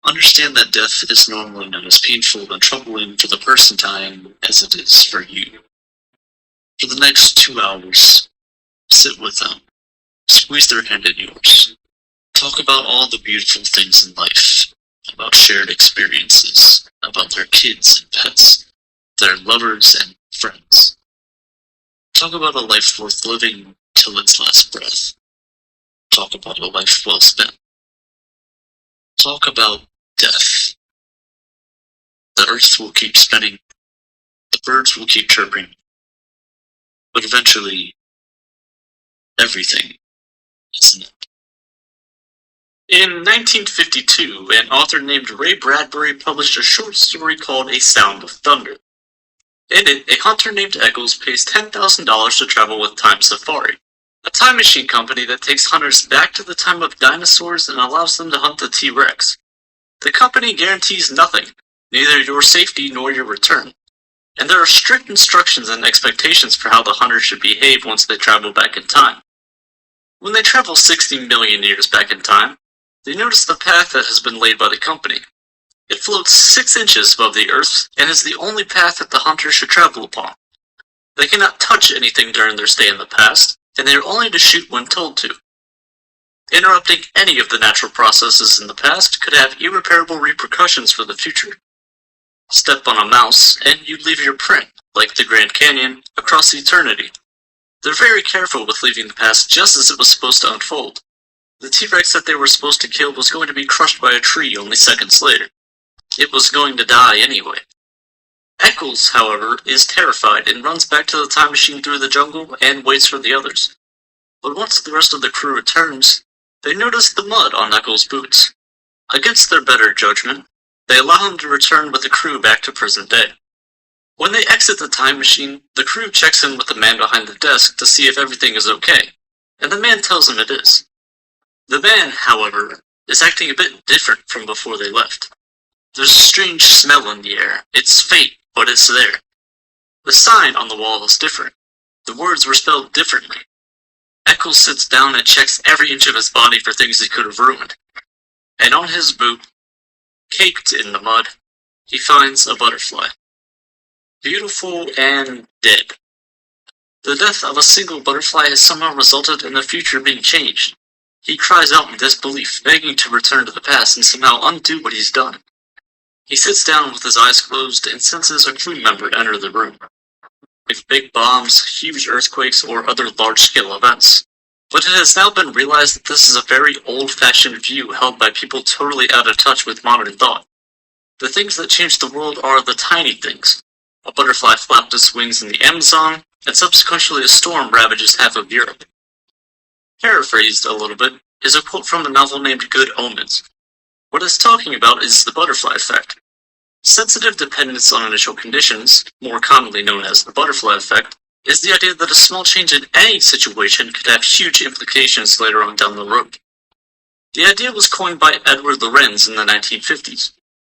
understand that death is normally not as painful and troubling for the person dying as it is for you. For the next 2 hours, sit with them, squeeze their hand in yours, talk about all the beautiful things in life, about shared experiences, about their kids and pets, their lovers and friends. Talk about a life worth living till its last breath. Talk about a life well spent. Talk about death. The earth will keep spinning, the birds will keep chirping, but eventually, everything is an end. In 1952, an author named Ray Bradbury published a short story called A Sound of Thunder. In it, a hunter named Eccles pays $10,000 to travel with Time Safari, a time machine company that takes hunters back to the time of dinosaurs and allows them to hunt the T-Rex. The company guarantees nothing, neither your safety nor your return, and there are strict instructions and expectations for how the hunter should behave once they travel back in time. When they travel 60 million years back in time, they notice the path that has been laid by the company. It floats 6 inches above the earth and is the only path that the hunter should travel upon. They cannot touch anything during their stay in the past, and they are only to shoot when told to. Interrupting any of the natural processes in the past could have irreparable repercussions for the future. Step on a mouse, and you leave your print, like the Grand Canyon, across eternity. They're very careful with leaving the past just as it was supposed to unfold. The T-Rex that they were supposed to kill was going to be crushed by a tree only seconds later. It was going to die anyway. Eccles, however, is terrified and runs back to the time machine through the jungle and waits for the others. But once the rest of the crew returns, they notice the mud on Eccles' boots. Against their better judgment, they allow him to return with the crew back to present day. When they exit the time machine, the crew checks in with the man behind the desk to see if everything is okay, and the man tells them it is. The man, however, is acting a bit different from before they left. There's a strange smell in the air. It's faint, but it's there. The sign on the wall is different. The words were spelled differently. Eccles sits down and checks every inch of his body for things he could have ruined. And on his boot, caked in the mud, he finds a butterfly. Beautiful and dead. The death of a single butterfly has somehow resulted in the future being changed. He cries out in disbelief, begging to return to the past and somehow undo what he's done. He sits down with his eyes closed and senses a crew member enter the room. With big bombs, huge earthquakes, or other large-scale events. But it has now been realized that this is a very old-fashioned view held by people totally out of touch with modern thought. The things that change the world are the tiny things. A butterfly flapped its wings in the Amazon, and subsequently a storm ravages half of Europe. Paraphrased a little bit is a quote from a novel named Good Omens. What it's talking about is the butterfly effect. Sensitive dependence on initial conditions, more commonly known as the butterfly effect, is the idea that a small change in any situation could have huge implications later on down the road. The idea was coined by Edward Lorenz in the 1950s.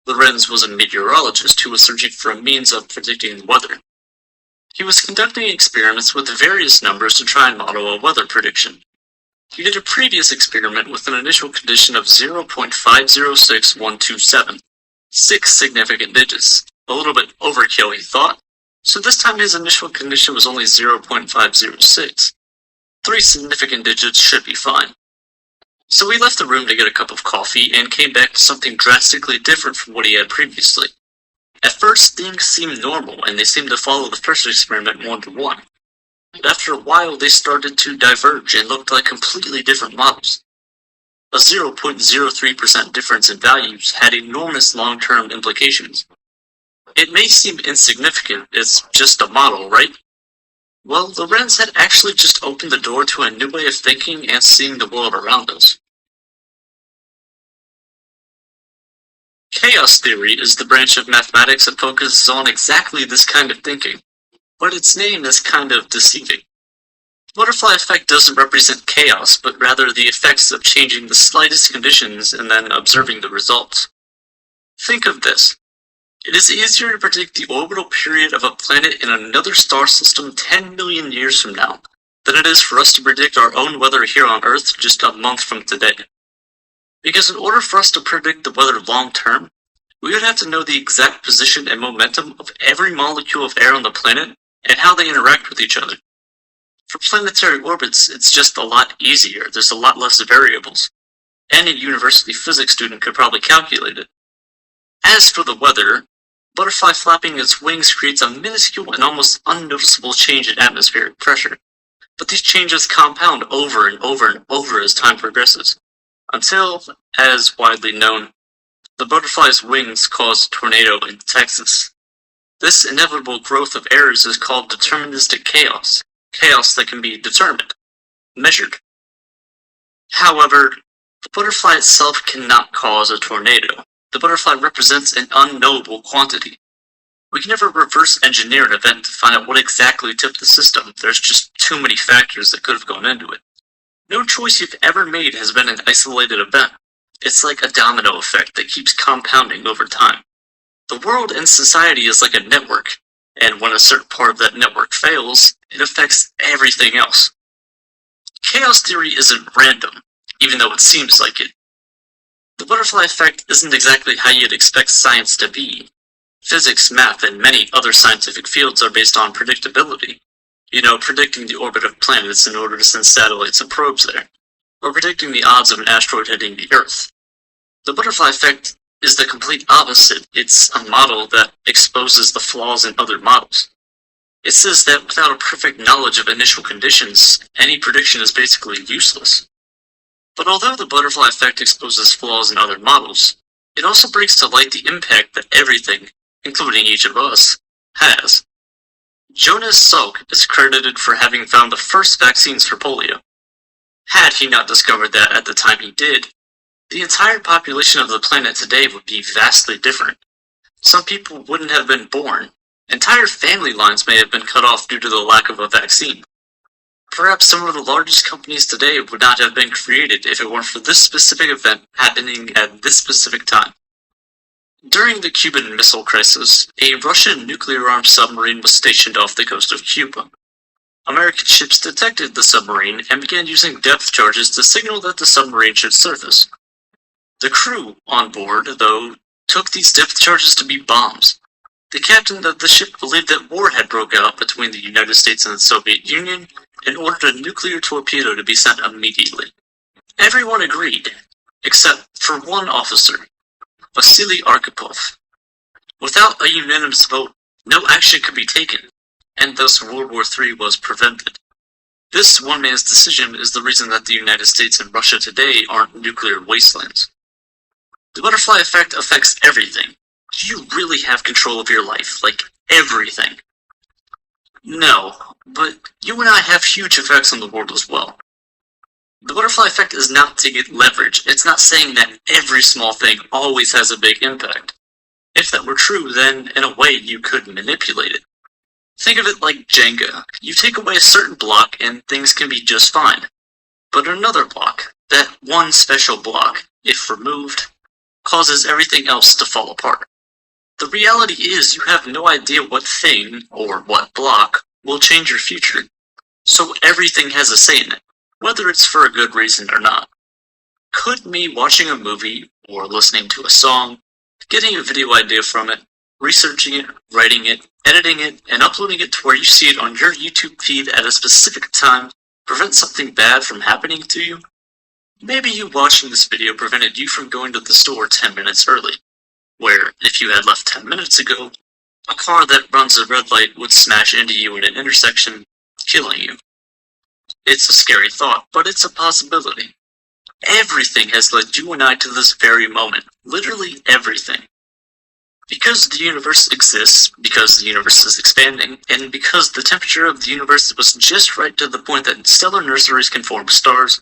Lorenz was a meteorologist who was searching for a means of predicting the weather. He was conducting experiments with various numbers to try and model a weather prediction. He did a previous experiment with an initial condition of 0.506127, 6 significant digits. A little bit overkill, he thought, so this time his initial condition was only 0.506. 3 significant digits should be fine. So he left the room to get a cup of coffee and came back to something drastically different from what he had previously. At first, things seemed normal, and they seemed to follow the first experiment one-to-one. But after a while, they started to diverge and looked like completely different models. A 0.03% difference in values had enormous long-term implications. It may seem insignificant, it's just a model, right? Well, Lorenz had actually just opened the door to a new way of thinking and seeing the world around us. Chaos theory is the branch of mathematics that focuses on exactly this kind of thinking, but its name is kind of deceiving. The butterfly effect doesn't represent chaos, but rather the effects of changing the slightest conditions and then observing the results. Think of this. It is easier to predict the orbital period of a planet in another star system 10 million years from now than it is for us to predict our own weather here on Earth just a month from today. Because in order for us to predict the weather long term, we would have to know the exact position and momentum of every molecule of air on the planet and how they interact with each other. For planetary orbits, it's just a lot easier. There's a lot less variables. Any university physics student could probably calculate it. As for the weather, butterfly flapping its wings creates a minuscule and almost unnoticeable change in atmospheric pressure. But these changes compound over and over and over as time progresses, until, as widely known, the butterfly's wings cause a tornado in Texas. This inevitable growth of errors is called deterministic chaos, chaos that can be determined, measured. However, the butterfly itself cannot cause a tornado. The butterfly represents an unknowable quantity. We can never reverse engineer an event to find out what exactly tipped the system. There's just too many factors that could have gone into it. No choice you've ever made has been an isolated event. It's like a domino effect that keeps compounding over time. The world and society is like a network, and when a certain part of that network fails, it affects everything else. Chaos theory isn't random, even though it seems like it. The butterfly effect isn't exactly how you'd expect science to be. Physics, math, and many other scientific fields are based on predictability. Predicting the orbit of planets in order to send satellites and probes there, or predicting the odds of an asteroid hitting the Earth. The butterfly effect is the complete opposite. It's a model that exposes the flaws in other models. It says that without a perfect knowledge of initial conditions, any prediction is basically useless. But although the butterfly effect exposes flaws in other models, it also brings to light the impact that everything, including each of us, has. Jonas Salk is credited for having found the first vaccines for polio. Had he not discovered that at the time he did, the entire population of the planet today would be vastly different. Some people wouldn't have been born. Entire family lines may have been cut off due to the lack of a vaccine. Perhaps some of the largest companies today would not have been created if it weren't for this specific event happening at this specific time. During the Cuban Missile Crisis, a Russian nuclear-armed submarine was stationed off the coast of Cuba. American ships detected the submarine and began using depth charges to signal that the submarine should surface. The crew on board, though, took these depth charges to be bombs. The captain of the ship believed that war had broken out between the United States and the Soviet Union and ordered a nuclear torpedo to be sent immediately. Everyone agreed, except for one officer, Vasily Arkhipov. Without a unanimous vote, no action could be taken, and thus World War III was prevented. This one man's decision is the reason that the United States and Russia today aren't nuclear wastelands. The butterfly effect affects everything. Do you really have control of your life? Like, everything? No, but you and I have huge effects on the world as well. The butterfly effect is not to get leverage. It's not saying that every small thing always has a big impact. If that were true, then in a way you could manipulate it. Think of it like Jenga. You take away a certain block and things can be just fine. But another block, that one special block, if removed, causes everything else to fall apart. The reality is you have no idea what thing, or what block, will change your future. So everything has a say in it, whether it's for a good reason or not. Could me watching a movie, or listening to a song, getting a video idea from it, researching it, writing it, editing it, and uploading it to where you see it on your YouTube feed at a specific time prevent something bad from happening to you? Maybe you watching this video prevented you from going to the store 10 minutes early, where if you had left 10 minutes ago, a car that runs a red light would smash into you in an intersection, killing you. It's a scary thought, but it's a possibility. Everything has led you and I to this very moment. Literally everything. Because the universe exists, because the universe is expanding, and because the temperature of the universe was just right to the point that stellar nurseries can form stars,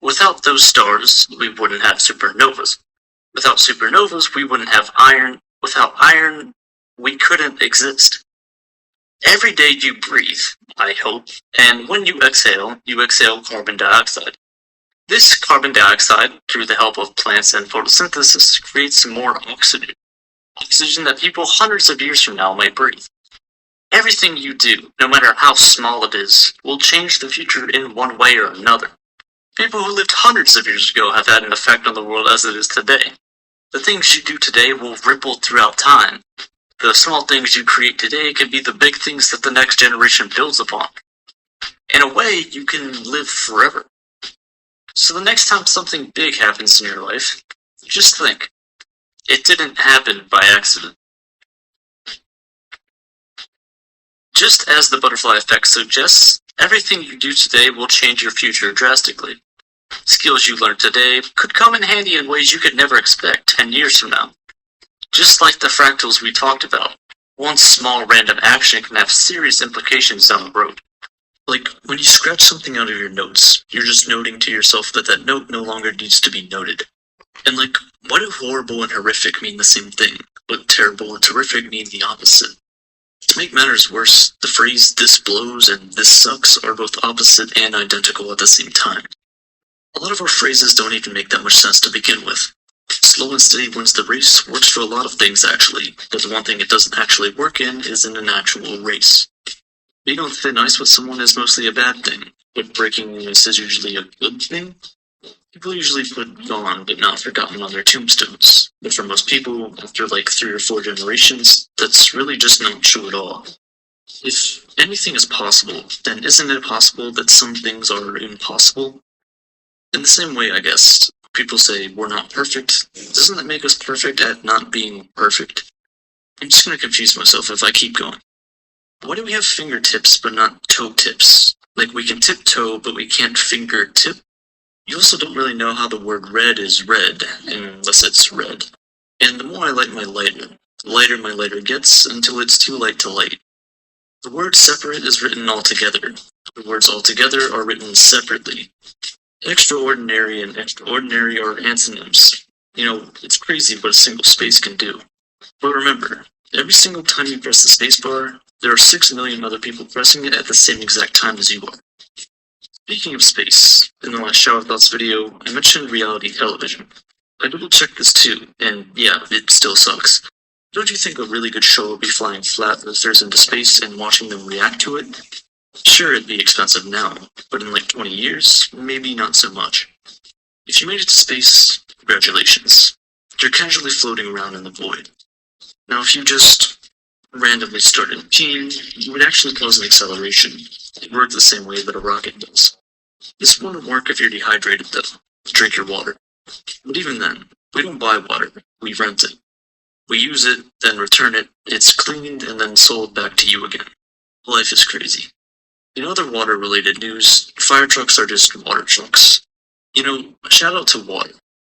without those stars, we wouldn't have supernovas. Without supernovas, we wouldn't have iron. Without iron, we couldn't exist. Every day you breathe, I hope, and when you exhale carbon dioxide. This carbon dioxide, through the help of plants and photosynthesis, creates more oxygen. Oxygen that people hundreds of years from now might breathe. Everything you do, no matter how small it is, will change the future in one way or another. People who lived hundreds of years ago have had an effect on the world as it is today. The things you do today will ripple throughout time. The small things you create today can be the big things that the next generation builds upon. In a way, you can live forever. So the next time something big happens in your life, just think, it didn't happen by accident. Just as the butterfly effect suggests, everything you do today will change your future drastically. Skills you learn today could come in handy in ways you could never expect 10 years from now. Just like the fractals we talked about, one small random action can have serious implications down the road. Like, when you scratch something out of your notes, you're just noting to yourself that that note no longer needs to be noted. And like, why do horrible and horrific mean the same thing, but terrible and terrific mean the opposite? To make matters worse, the phrase "this blows" and "this sucks" are both opposite and identical at the same time. A lot of our phrases don't even make that much sense to begin with. Slow and steady wins the race works for a lot of things actually, but the one thing it doesn't actually work in is in an actual race. Being on thin ice with someone is mostly a bad thing, but breaking the ice is usually a good thing. People usually put gone but not forgotten on their tombstones, but for most people, after like 3 or 4 generations, that's really just not true at all. If anything is possible, then isn't it possible that some things are impossible? In the same way, I guess, people say we're not perfect. Doesn't that make us perfect at not being perfect? I'm just gonna confuse myself if I keep going. Why do we have fingertips but not toe tips? Like we can tiptoe but we can't finger tip? You also don't really know how the word red is red, unless it's red. And the more I light my lighter, the lighter my lighter gets until it's too light to light. The word separate is written all together. The words all together are written separately. Extraordinary and extraordinary are antonyms. You know, it's crazy what a single space can do. But remember, every single time you press the spacebar, there are 6 million other people pressing it at the same exact time as you are. Speaking of space, in the last Shower Thoughts video, I mentioned reality television. I double-checked this too, and yeah, it still sucks. Don't you think a really good show would be flying flat earthers into space and watching them react to it? Sure, it'd be expensive now, but in like 20 years, maybe not so much. If you made it to space, congratulations. You're casually floating around in the void. Now if you just randomly started peeing, you would actually cause an acceleration. It works the same way that a rocket does. This wouldn't work if you're dehydrated though. Drink your water. But even then, we don't buy water, we rent it. We use it, then return it, it's cleaned, and then sold back to you again. Life is crazy. In other water-related news, fire trucks are just water trucks. You know, shout out to water.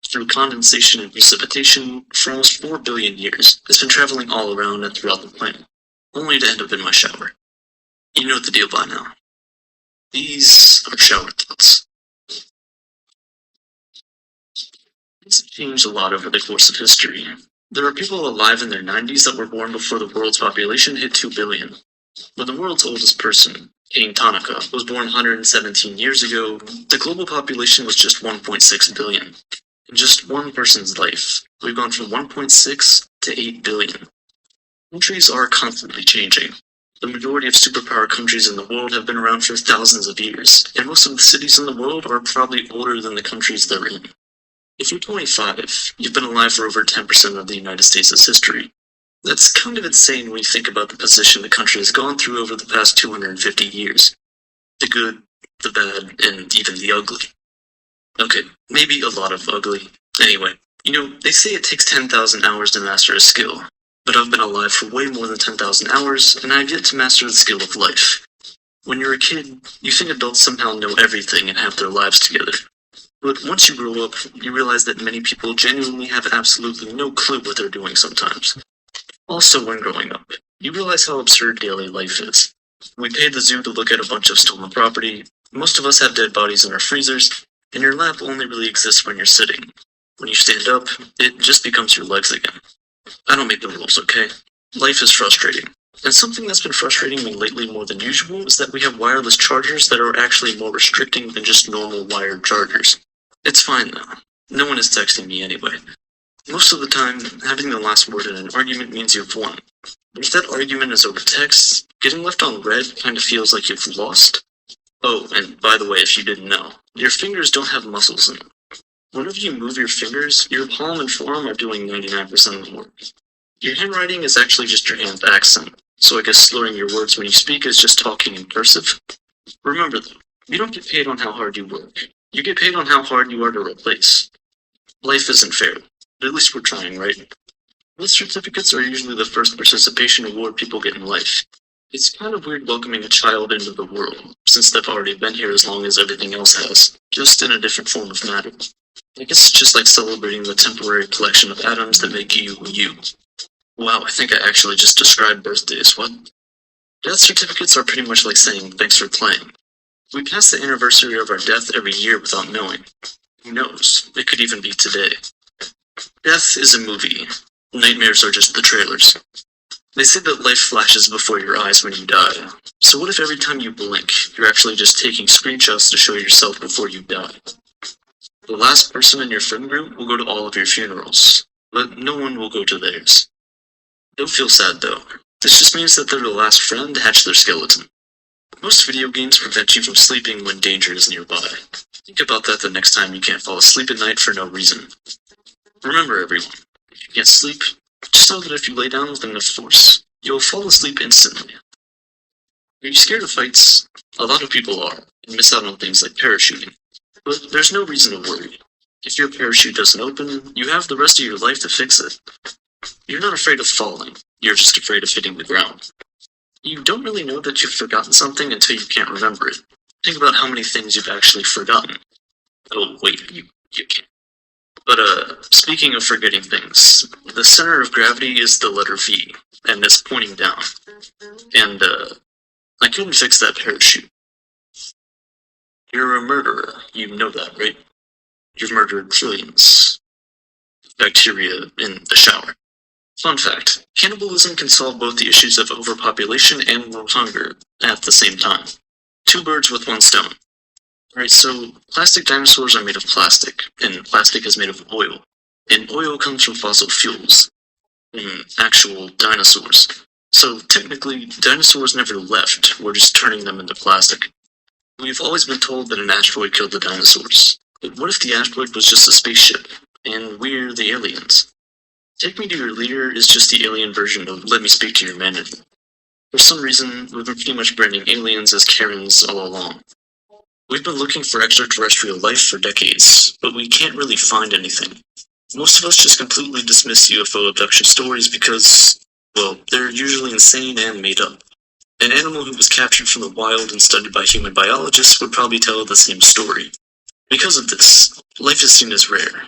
Through condensation and precipitation, for almost 4 billion years, it's been traveling all around and throughout the planet, only to end up in my shower. You know the deal by now. These are shower thoughts. It's changed a lot over the course of history. There are people alive in their 90s that were born before the world's population hit 2 billion. When the world's oldest person, King Tanaka, was born 117 years ago, the global population was just 1.6 billion. In just one person's life, we've gone from 1.6 to 8 billion. Countries are constantly changing. The majority of superpower countries in the world have been around for thousands of years, and most of the cities in the world are probably older than the countries they're in. If you're 25, you've been alive for over 10% of the United States' history. That's kind of insane when you think about the position the country has gone through over the past 250 years. The good, the bad, and even the ugly. Okay, maybe a lot of ugly. Anyway, they say it takes 10,000 hours to master a skill, but I've been alive for way more than 10,000 hours, and I've yet to master the skill of life. When you're a kid, you think adults somehow know everything and have their lives together. But once you grow up, you realize that many people genuinely have absolutely no clue what they're doing sometimes. Also, when growing up, you realize how absurd daily life is. We paid the zoo to look at a bunch of stolen property, most of us have dead bodies in our freezers, and your lap only really exists when you're sitting. When you stand up, it just becomes your legs again. I don't make the rules, okay? Life is frustrating. And something that's been frustrating me lately more than usual is that we have wireless chargers that are actually more restricting than just normal wired chargers. It's fine though. No one is texting me anyway. Most of the time, having the last word in an argument means you've won. But if that argument is over text, getting left on red kind of feels like you've lost. Oh, and by the way, if you didn't know, your fingers don't have muscles in them. Whenever you move your fingers, your palm and forearm are doing 99% of the work. Your handwriting is actually just your hand accent, so I guess slurring your words when you speak is just talking in cursive. Remember though, you don't get paid on how hard you work. You get paid on how hard you are to replace. Life isn't fair, but at least we're trying, right? Birth certificates are usually the first participation award people get in life. It's kind of weird welcoming a child into the world, since they've already been here as long as everything else has, just in a different form of matter. I guess it's just like celebrating the temporary collection of atoms that make you, you. Wow, I think I actually just described birthdays, what? Death certificates are pretty much like saying, thanks for playing. We pass the anniversary of our death every year without knowing. Who knows? It could even be today. Death is a movie. Nightmares are just the trailers. They say that life flashes before your eyes when you die. So what if every time you blink, you're actually just taking screenshots to show yourself before you die? The last person in your friend group will go to all of your funerals, but no one will go to theirs. Don't feel sad though. This just means that they're the last friend to hatch their skeleton. Most video games prevent you from sleeping when danger is nearby. Think about that the next time you can't fall asleep at night for no reason. Remember everyone, if you can't sleep, just know that if you lay down with enough force, you'll fall asleep instantly. Are you scared of heights? A lot of people are, and miss out on things like parachuting. But there's no reason to worry. If your parachute doesn't open, you have the rest of your life to fix it. You're not afraid of falling, you're just afraid of hitting the ground. You don't really know that you've forgotten something until you can't remember it. Think about how many things you've actually forgotten. Oh, wait, you can't. But, speaking of forgetting things, the center of gravity is the letter V, and it's pointing down. And, I couldn't fix that parachute. You're a murderer, you know that, right? You've murdered trillions. Bacteria in the shower. Fun fact, cannibalism can solve both the issues of overpopulation and world hunger at the same time. 2 birds with 1 stone. Alright, so plastic dinosaurs are made of plastic, and plastic is made of oil. And oil comes from fossil fuels. Actual dinosaurs. So technically, dinosaurs never left, we're just turning them into plastic. We've always been told that an asteroid killed the dinosaurs. But what if the asteroid was just a spaceship, and we're the aliens? Take Me to Your Leader is just the alien version of Let Me Speak to Your Humanity. For some reason, we've been pretty much branding aliens as Karens all along. We've been looking for extraterrestrial life for decades, but we can't really find anything. Most of us just completely dismiss UFO abduction stories because, well, they're usually insane and made up. An animal who was captured from the wild and studied by human biologists would probably tell the same story. Because of this, life is seen as rare.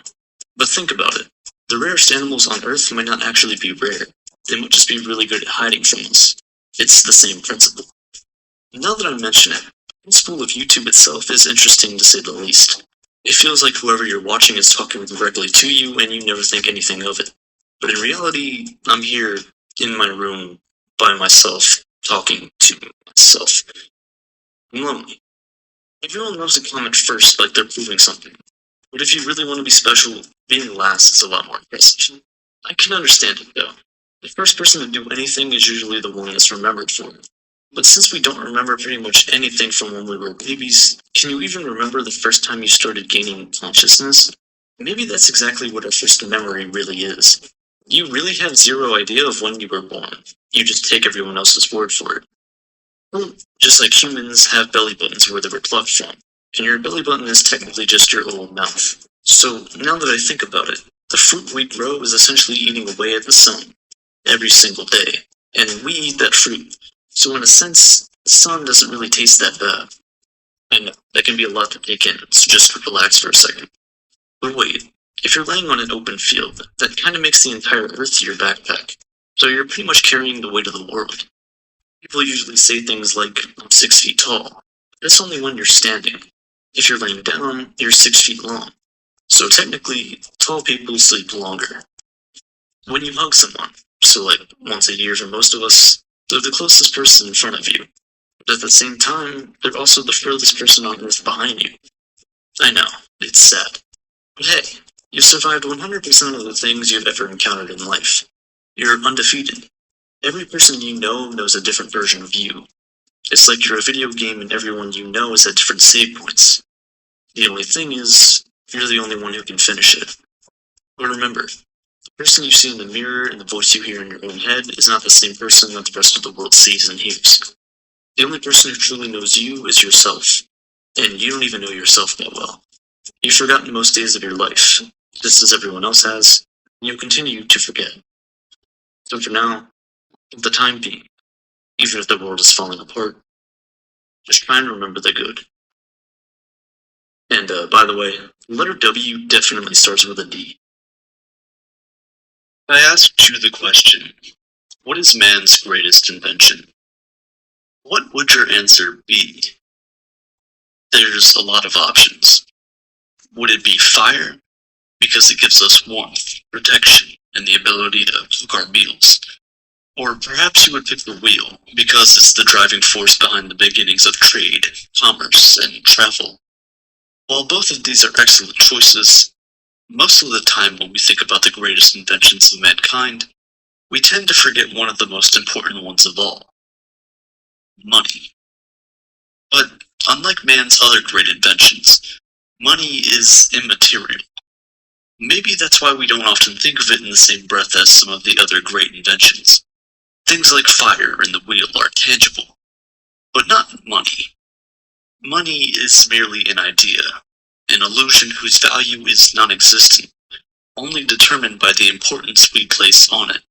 But think about it. The rarest animals on Earth might not actually be rare. They might just be really good at hiding from us. It's the same principle. Now that I mention it, the principle of YouTube itself is interesting to say the least. It feels like whoever you're watching is talking directly to you and you never think anything of it. But in reality, I'm here in my room by myself, talking to myself. I'm lonely. Everyone loves to comment first like they're proving something. But if you really want to be special, being last is a lot more impressive. I can understand it though. The first person to do anything is usually the one that's remembered for it. But since we don't remember pretty much anything from when we were babies, can you even remember the first time you started gaining consciousness? Maybe that's exactly what our first memory really is. You really have zero idea of when you were born. You just take everyone else's word for it. Well, just like humans have belly buttons where they were plucked from. And your belly button is technically just your own mouth. So now that I think about it, the fruit we grow is essentially eating away at the sun every single day. And we eat that fruit. So in a sense, the sun doesn't really taste that bad. I know, that can be a lot to take in, so just relax for a second. But wait, if you're laying on an open field, that kind of makes the entire earth your backpack. So you're pretty much carrying the weight of the world. People usually say things like, I'm 6 feet tall. That's only when you're standing. If you're laying down, you're 6 feet long. So technically, tall people sleep longer. When you hug someone, so like once a year for most of us, they're the closest person in front of you. But at the same time, they're also the furthest person on earth behind you. I know, it's sad. But hey, you survived 100% of the things you've ever encountered in life. You're undefeated. Every person you know knows a different version of you. It's like you're a video game and everyone you know is at different save points. The only thing is, you're the only one who can finish it. But remember, the person you see in the mirror and the voice you hear in your own head is not the same person that the rest of the world sees and hears. The only person who truly knows you is yourself. And you don't even know yourself that well. You've forgotten most days of your life, just as everyone else has, and you'll continue to forget. So for now, for the time being, even if the world is falling apart, just try and remember the good. And by the way, the letter W definitely starts with a D. I asked you the question, what is man's greatest invention? What would your answer be? There's a lot of options. Would it be fire? Because it gives us warmth, protection, and the ability to cook our meals. Or perhaps you would pick the wheel, because it's the driving force behind the beginnings of trade, commerce, and travel. While both of these are excellent choices, most of the time when we think about the greatest inventions of mankind, we tend to forget one of the most important ones of all. Money. But unlike man's other great inventions, money is immaterial. Maybe that's why we don't often think of it in the same breath as some of the other great inventions. Things like fire and the wheel are tangible, but not money. Money is merely an idea, an illusion whose value is non-existent, only determined by the importance we place on it.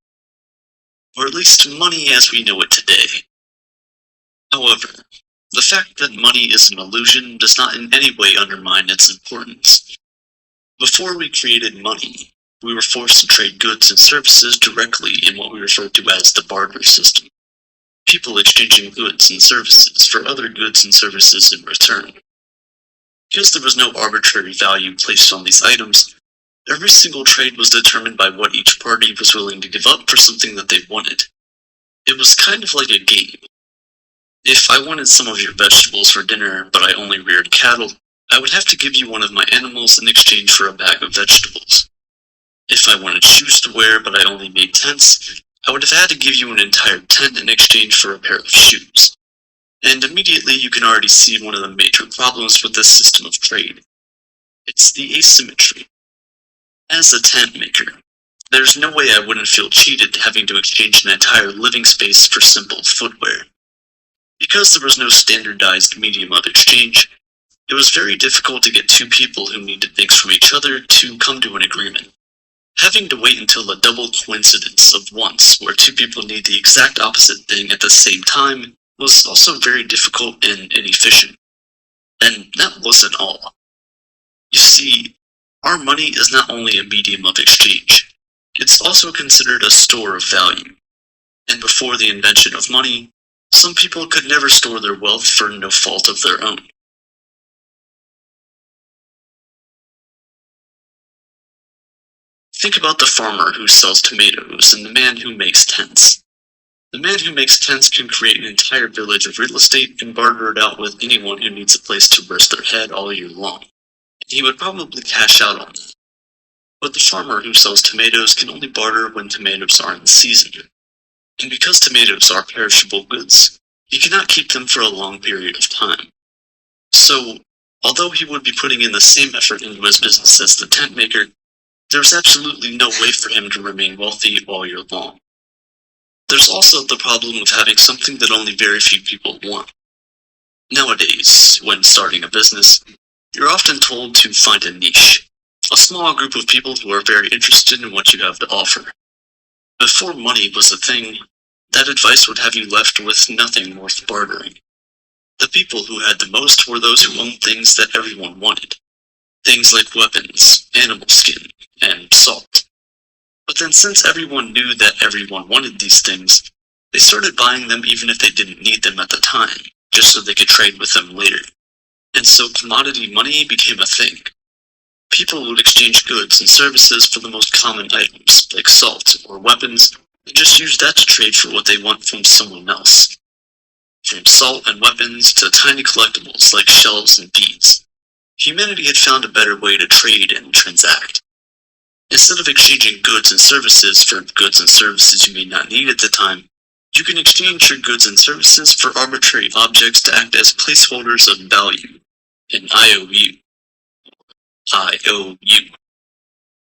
Or at least money as we know it today. However, the fact that money is an illusion does not in any way undermine its importance. Before we created money, we were forced to trade goods and services directly in what we refer to as the barter system. People exchanging goods and services for other goods and services in return. Because there was no arbitrary value placed on these items, every single trade was determined by what each party was willing to give up for something that they wanted. It was kind of like a game. If I wanted some of your vegetables for dinner, but I only reared cattle, I would have to give you one of my animals in exchange for a bag of vegetables. If I wanted shoes to wear, but I only made tents, I would have had to give you an entire tent in exchange for a pair of shoes. And immediately you can already see one of the major problems with this system of trade. It's the asymmetry. As a tent maker, there's no way I wouldn't feel cheated having to exchange an entire living space for simple footwear. Because there was no standardized medium of exchange, it was very difficult to get two people who needed things from each other to come to an agreement. Having to wait until a double coincidence of once, where two people need the exact opposite thing at the same time, was also very difficult and inefficient. And that wasn't all. You see, our money is not only a medium of exchange, it's also considered a store of value. And before the invention of money, some people could never store their wealth for no fault of their own. Think about the farmer who sells tomatoes and the man who makes tents. The man who makes tents can create an entire village of real estate and barter it out with anyone who needs a place to rest their head all year long. And he would probably cash out on that. But the farmer who sells tomatoes can only barter when tomatoes are in season. And because tomatoes are perishable goods, he cannot keep them for a long period of time. So, although he would be putting in the same effort into his business as the tent maker, there's absolutely no way for him to remain wealthy all year long. There's also the problem of having something that only very few people want. Nowadays, when starting a business, you're often told to find a niche, a small group of people who are very interested in what you have to offer. Before money was a thing, that advice would have you left with nothing worth bartering. The people who had the most were those who owned things that everyone wanted. Things like weapons, animal skin, and salt. But then since everyone knew that everyone wanted these things, they started buying them even if they didn't need them at the time, just so they could trade with them later. And so commodity money became a thing. People would exchange goods and services for the most common items, like salt or weapons, and just use that to trade for what they want from someone else. From salt and weapons to tiny collectibles like shells and beads, humanity had found a better way to trade and transact. Instead of exchanging goods and services for goods and services you may not need at the time, you can exchange your goods and services for arbitrary objects to act as placeholders of value, an IOU.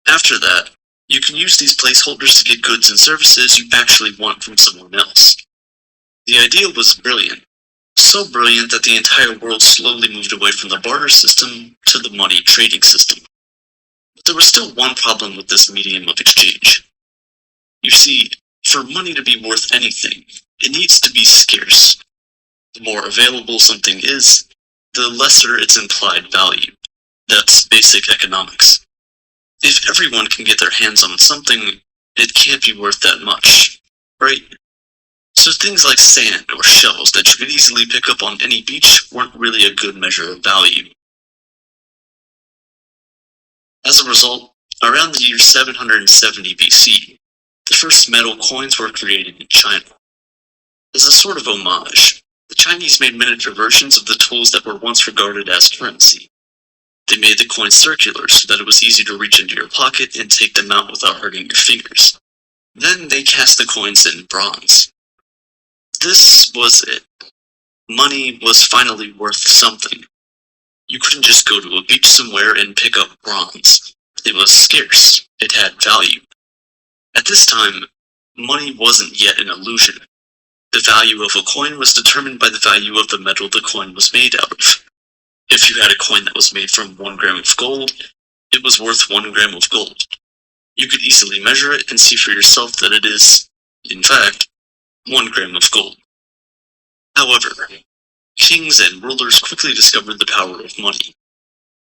After that, you can use these placeholders to get goods and services you actually want from someone else. The idea was brilliant, so brilliant that the entire world slowly moved away from the barter system to the money trading system. But there was still one problem with this medium of exchange. You see, for money to be worth anything, it needs to be scarce. The more available something is, the lesser its implied value. That's basic economics. If everyone can get their hands on something, it can't be worth that much, right? So things like sand or shells that you could easily pick up on any beach weren't really a good measure of value. As a result, around the year 770 BC, the first metal coins were created in China. As a sort of homage, the Chinese made miniature versions of the tools that were once regarded as currency. They made the coins circular so that it was easy to reach into your pocket and take them out without hurting your fingers. Then they cast the coins in bronze. This was it. Money was finally worth something. You couldn't just go to a beach somewhere and pick up bronze. It was scarce. It had value. At this time, money wasn't yet an illusion. The value of a coin was determined by the value of the metal the coin was made out of. If you had a coin that was made from 1 gram of gold, it was worth 1 gram of gold. You could easily measure it and see for yourself that it is, in fact, 1 gram of gold. However, kings and rulers quickly discovered the power of money.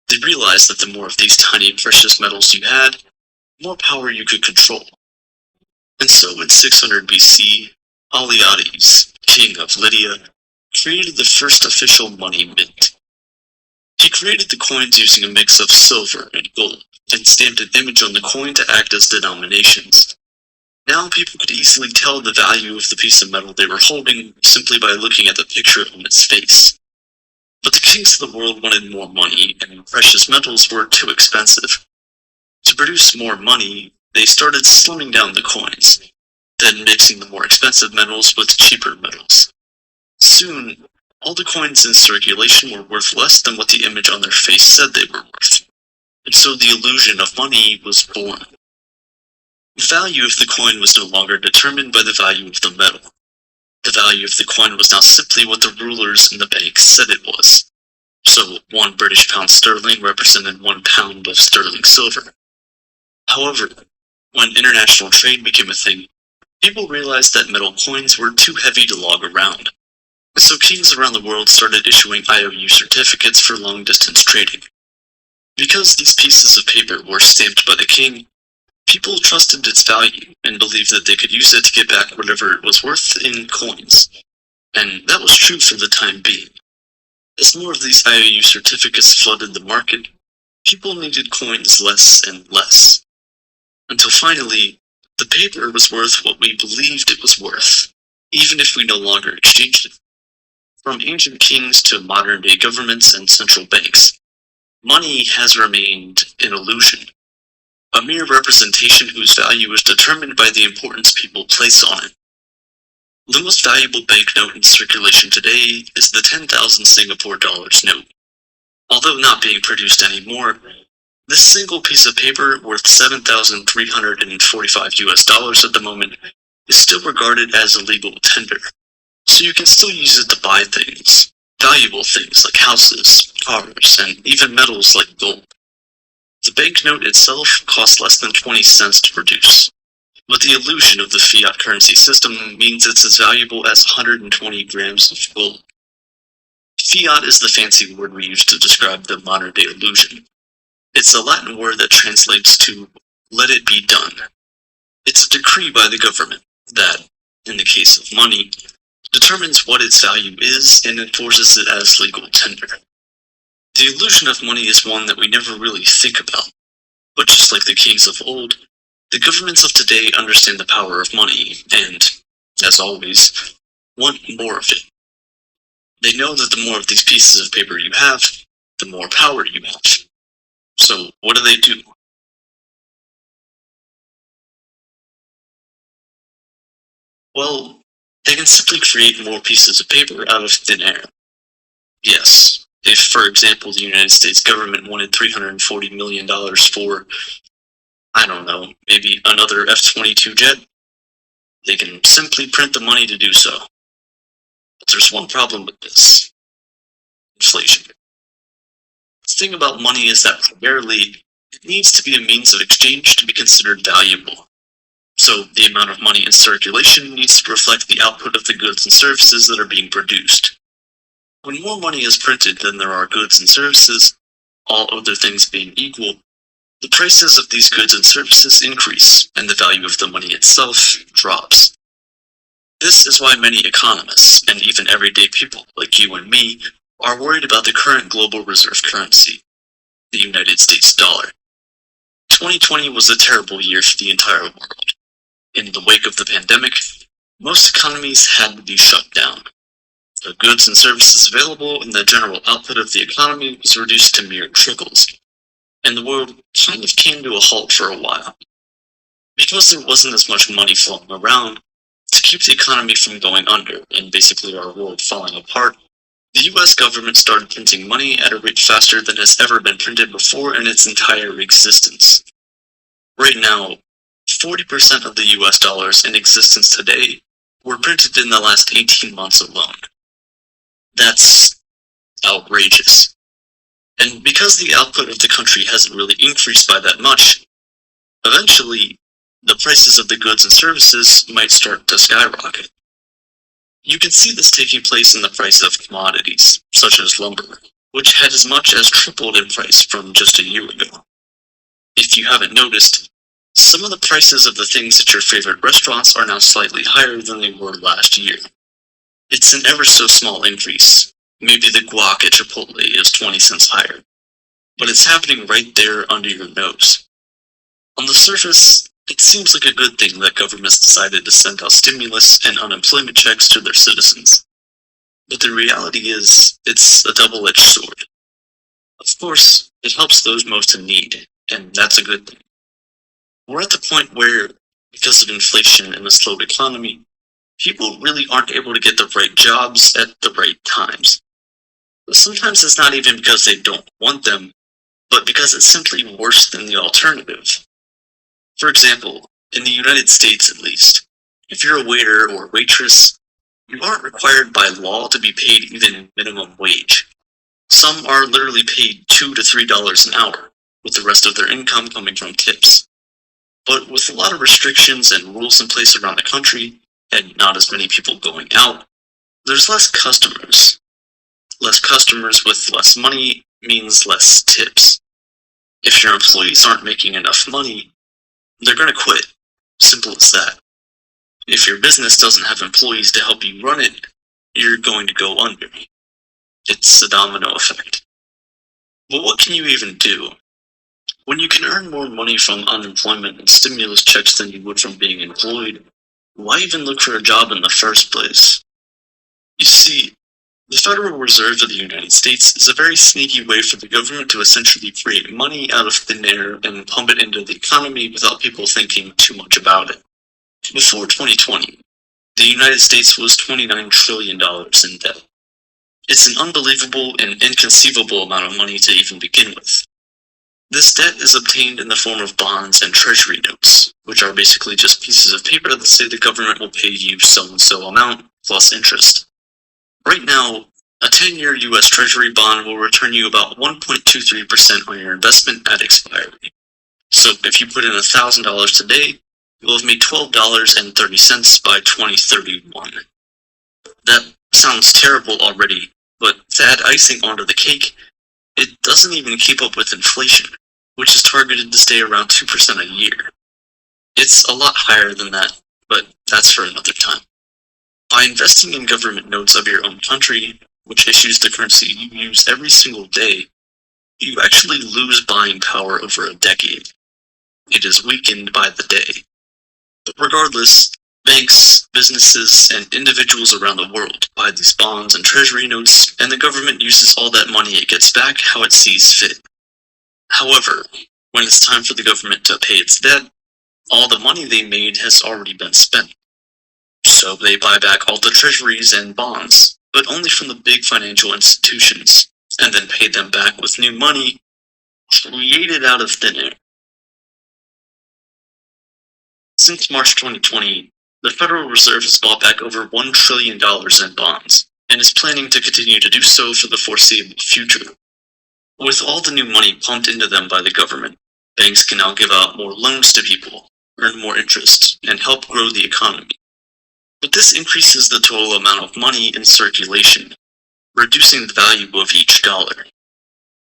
They realized that the more of these tiny precious metals you had, the more power you could control. And so in 600 BC, Alyattes, king of Lydia, created the first official money mint. He created the coins using a mix of silver and gold, and stamped an image on the coin to act as denominations. Now people could easily tell the value of the piece of metal they were holding simply by looking at the picture on its face. But the kings of the world wanted more money, and precious metals were too expensive. To produce more money, they started slimming down the coins, then mixing the more expensive metals with cheaper metals. Soon, all the coins in circulation were worth less than what the image on their face said they were worth, and so the illusion of money was born. The value of the coin was no longer determined by the value of the metal. The value of the coin was now simply what the rulers and the banks said it was. So 1 British pound sterling represented 1 pound of sterling silver. However, when international trade became a thing, people realized that metal coins were too heavy to lug around. So kings around the world started issuing IOU certificates for long-distance trading. Because these pieces of paper were stamped by the king, people trusted its value and believed that they could use it to get back whatever it was worth in coins. And that was true for the time being. As more of these IOU certificates flooded the market, people needed coins less and less. until finally, the paper was worth what we believed it was worth, even if we no longer exchanged it. From ancient kings to modern-day governments and central banks, money has remained an illusion, a mere representation whose value is determined by the importance people place on it. The most valuable banknote in circulation today is the 10,000 Singapore dollars note. Although not being produced anymore, this single piece of paper, worth 7,345 US dollars at the moment, is still regarded as a legal tender. So you can still use it to buy things, valuable things like houses, cars, and even metals like gold. The banknote itself costs less than 20 cents to produce, but the illusion of the fiat currency system means it's as valuable as 120 grams of gold. Fiat is the fancy word we use to describe the modern-day illusion. It's a Latin word that translates to "let it be done." It's a decree by the government that, in the case of money, determines what its value is and enforces it as legal tender. The illusion of money is one that we never really think about, but just like the kings of old, the governments of today understand the power of money and, as always, want more of it. They know that the more of these pieces of paper you have, the more power you have. So what do? Well, they can simply create more pieces of paper out of thin air. Yes, if, for example, the United States government wanted $340 million for, I don't know, maybe another F-22 jet, they can simply print the money to do so. But there's one problem with this: inflation. The thing about money is that primarily, it needs to be a means of exchange to be considered valuable. So the amount of money in circulation needs to reflect the output of the goods and services that are being produced. When more money is printed than there are goods and services, all other things being equal, the prices of these goods and services increase, and the value of the money itself drops. This is why many economists, and even everyday people like you and me, are worried about the current global reserve currency, the United States dollar. 2020 was a terrible year for the entire world. In the wake of the pandemic, most economies had to be shut down. The goods and services available and the general output of the economy was reduced to mere trickles, and the world kind of came to a halt for a while. Because there wasn't as much money flowing around, to keep the economy from going under and basically our world falling apart, the US government started printing money at a rate faster than has ever been printed before in its entire existence. Right now, 40% of the US dollars in existence today were printed in the last 18 months alone. That's outrageous. And because the output of the country hasn't really increased by that much, eventually, the prices of the goods and services might start to skyrocket. You can see this taking place in the price of commodities, such as lumber, which had as much as tripled in price from just a year ago. If you haven't noticed, some of the prices of the things at your favorite restaurants are now slightly higher than they were last year. It's an ever so small increase. Maybe the guac at Chipotle is 20 cents higher, but it's happening right there under your nose. On the surface, it seems like a good thing that governments decided to send out stimulus and unemployment checks to their citizens. But the reality is, it's a double-edged sword. Of course, it helps those most in need, and that's a good thing. We're at the point where, because of inflation and a slowed economy, people really aren't able to get the right jobs at the right times. But sometimes it's not even because they don't want them, but because it's simply worse than the alternative. For example, in the United States at least, if you're a waiter or waitress, you aren't required by law to be paid even minimum wage. Some are literally paid $2 to $3 an hour, with the rest of their income coming from tips. But with a lot of restrictions and rules in place around the country, and not as many people going out, there's less customers. Less customers with less money means less tips. If your employees aren't making enough money, they're going to quit. Simple as that. If your business doesn't have employees to help you run it, you're going to go under. It's a domino effect. But what can you even do? When you can earn more money from unemployment and stimulus checks than you would from being employed, why even look for a job in the first place? You see, the Federal Reserve of the United States is a very sneaky way for the government to essentially create money out of thin air and pump it into the economy without people thinking too much about it. Before 2020, the United States was $29 trillion in debt. It's an unbelievable and inconceivable amount of money to even begin with. This debt is obtained in the form of bonds and treasury notes, which are basically just pieces of paper that say the government will pay you so-and-so amount plus interest. Right now, a 10-year US Treasury bond will return you about 1.23% on your investment at expiry. So if you put in $1,000 today, you'll have made $12.30 by 2031. That sounds terrible already, but to add icing onto the cake, it doesn't even keep up with inflation, which is targeted to stay around 2% a year. It's a lot higher than that, but that's for another time. By investing in government notes of your own country, which issues the currency you use every single day, you actually lose buying power over a decade. It is weakened by the day. But regardless, banks, businesses, and individuals around the world buy these bonds and treasury notes, and the government uses all that money it gets back how it sees fit. However, when it's time for the government to pay its debt, all the money they made has already been spent. So they buy back all the treasuries and bonds, but only from the big financial institutions, and then pay them back with new money created out of thin air. Since March 2020, the Federal Reserve has bought back over $1 trillion in bonds, and is planning to continue to do so for the foreseeable future. With all the new money pumped into them by the government, banks can now give out more loans to people, earn more interest, and help grow the economy. But this increases the total amount of money in circulation, reducing the value of each dollar.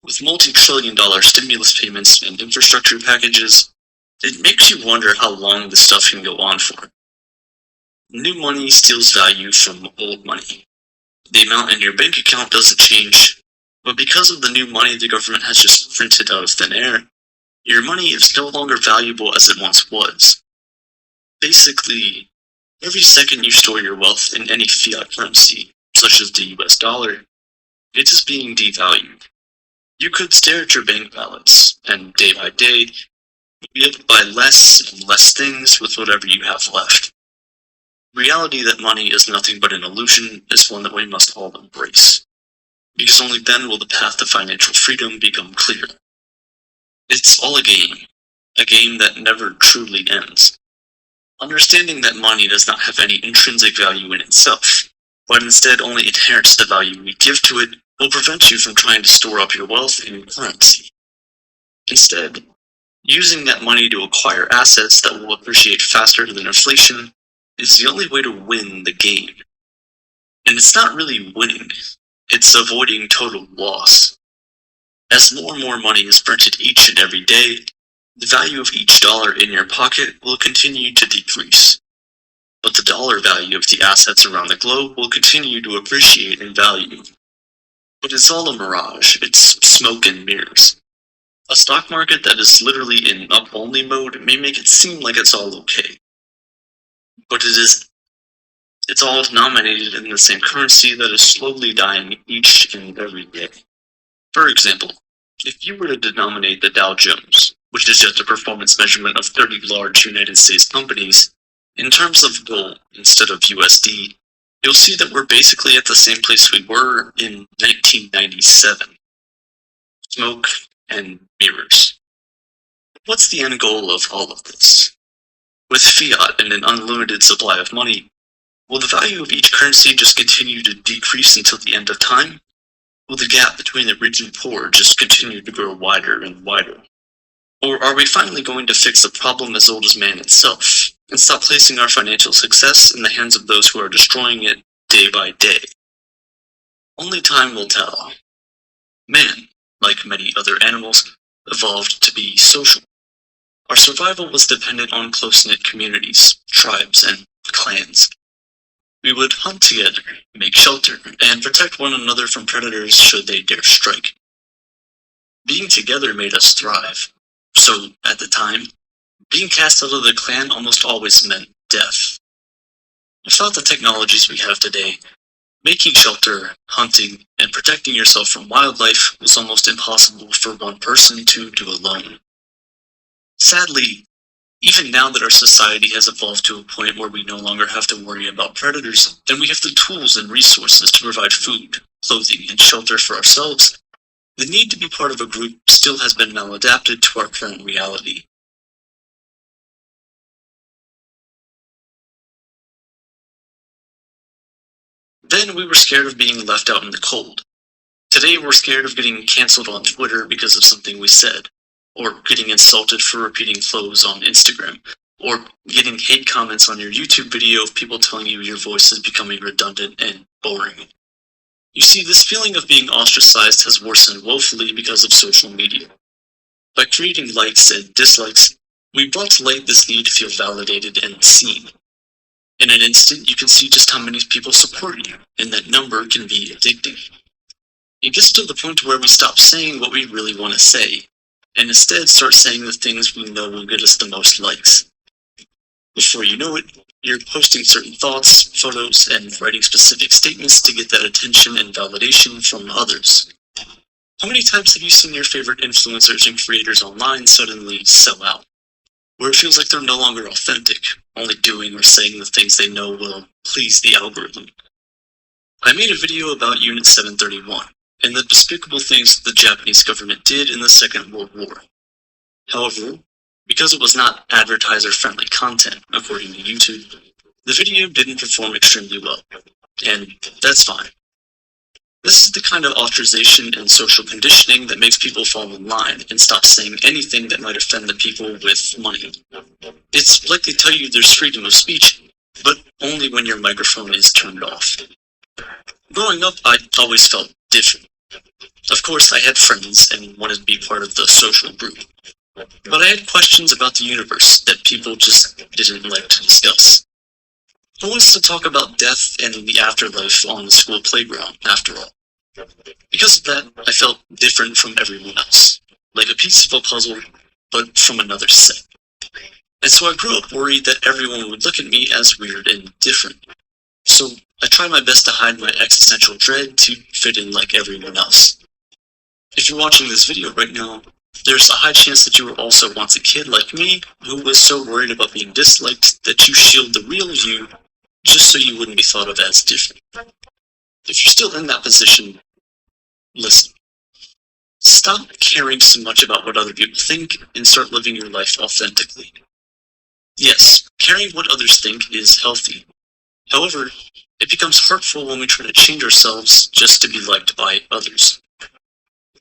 With multi-trillion-dollar stimulus payments and infrastructure packages, it makes you wonder how long this stuff can go on for. New money steals value from old money. The amount in your bank account doesn't change, but because of the new money the government has just printed out of thin air, your money is no longer valuable as it once was. Basically, every second you store your wealth in any fiat currency, such as the US dollar, it is being devalued. You could stare at your bank balance, and day by day, you'll be able to buy less and less things with whatever you have left. The reality that money is nothing but an illusion is one that we must all embrace, because only then will the path to financial freedom become clear. It's all a game that never truly ends. Understanding that money does not have any intrinsic value in itself, but instead only inherits the value we give to it, will prevent you from trying to store up your wealth in currency. Instead, using that money to acquire assets that will appreciate faster than inflation is the only way to win the game. And it's not really winning, it's avoiding total loss. As more and more money is printed each and every day, the value of each dollar in your pocket will continue to decrease. But the dollar value of the assets around the globe will continue to appreciate in value. But it's all a mirage, it's smoke and mirrors. A stock market that is literally in up-only mode may make it seem like it's all okay. But it isn't. It's all denominated in the same currency that is slowly dying each and every day. For example, if you were to denominate the Dow Jones, which is just a performance measurement of 30 large United States companies, in terms of gold instead of USD, you'll see that we're basically at the same place we were in 1997. Smoke and mirrors. What's the end goal of all of this? With fiat and an unlimited supply of money, will the value of each currency just continue to decrease until the end of time? Will the gap between the rich and poor just continue to grow wider and wider? Or are we finally going to fix a problem as old as man itself, and stop placing our financial success in the hands of those who are destroying it day by day? Only time will tell. Man, like many other animals, evolved to be social. Our survival was dependent on close-knit communities, tribes, and clans. We would hunt together, make shelter, and protect one another from predators should they dare strike. Being together made us thrive, So, at the time, being cast out of the clan almost always meant death. Without the technologies we have today, making shelter, hunting, and protecting yourself from wildlife was almost impossible for one person to do alone. Sadly, even now that our society has evolved to a point where we no longer have to worry about predators, and we have the tools and resources to provide food, clothing, and shelter for ourselves, the need to be part of a group still has been maladapted to our current reality. Then we were scared of being left out in the cold. Today we're scared of getting cancelled on Twitter because of something we said, or getting insulted for repeating clothes on Instagram, or getting hate comments on your YouTube video of people telling you your voice is becoming redundant and boring. You see, this feeling of being ostracized has worsened woefully because of social media. By creating likes and dislikes, we brought to light this need to feel validated and seen. In an instant, you can see just how many people support you, and that number can be addicting. It gets to the point where we stop saying what we really want to say, and instead start saying the things we know will get us the most likes. Before you know it, you're posting certain thoughts, photos, and writing specific statements to get that attention and validation from others. How many times have you seen your favorite influencers and creators online suddenly sell out? Where it feels like they're no longer authentic, only doing or saying the things they know will please the algorithm. I made a video about Unit 731 and the despicable things the Japanese government did in the Second World War. However, because it was not advertiser-friendly content, according to YouTube, the video didn't perform extremely well, and that's fine. This is the kind of ostracization and social conditioning that makes people fall in line and stop saying anything that might offend the people with money. It's like they tell you there's freedom of speech, but only when your microphone is turned off. Growing up, I always felt different. Of course, I had friends and wanted to be part of the social group. But I had questions about the universe that people just didn't like to discuss. Who wants to talk about death and the afterlife on the school playground, after all? Because of that, I felt different from everyone else, like a piece of a puzzle, but from another set. And so I grew up worried that everyone would look at me as weird and different. So I tried my best to hide my existential dread to fit in like everyone else. If you're watching this video right now, there's a high chance that you were also once a kid like me who was so worried about being disliked that you shield the real you just so you wouldn't be thought of as different. If you're still in that position, listen. Stop caring so much about what other people think and start living your life authentically. Yes, caring what others think is healthy. However, it becomes hurtful when we try to change ourselves just to be liked by others.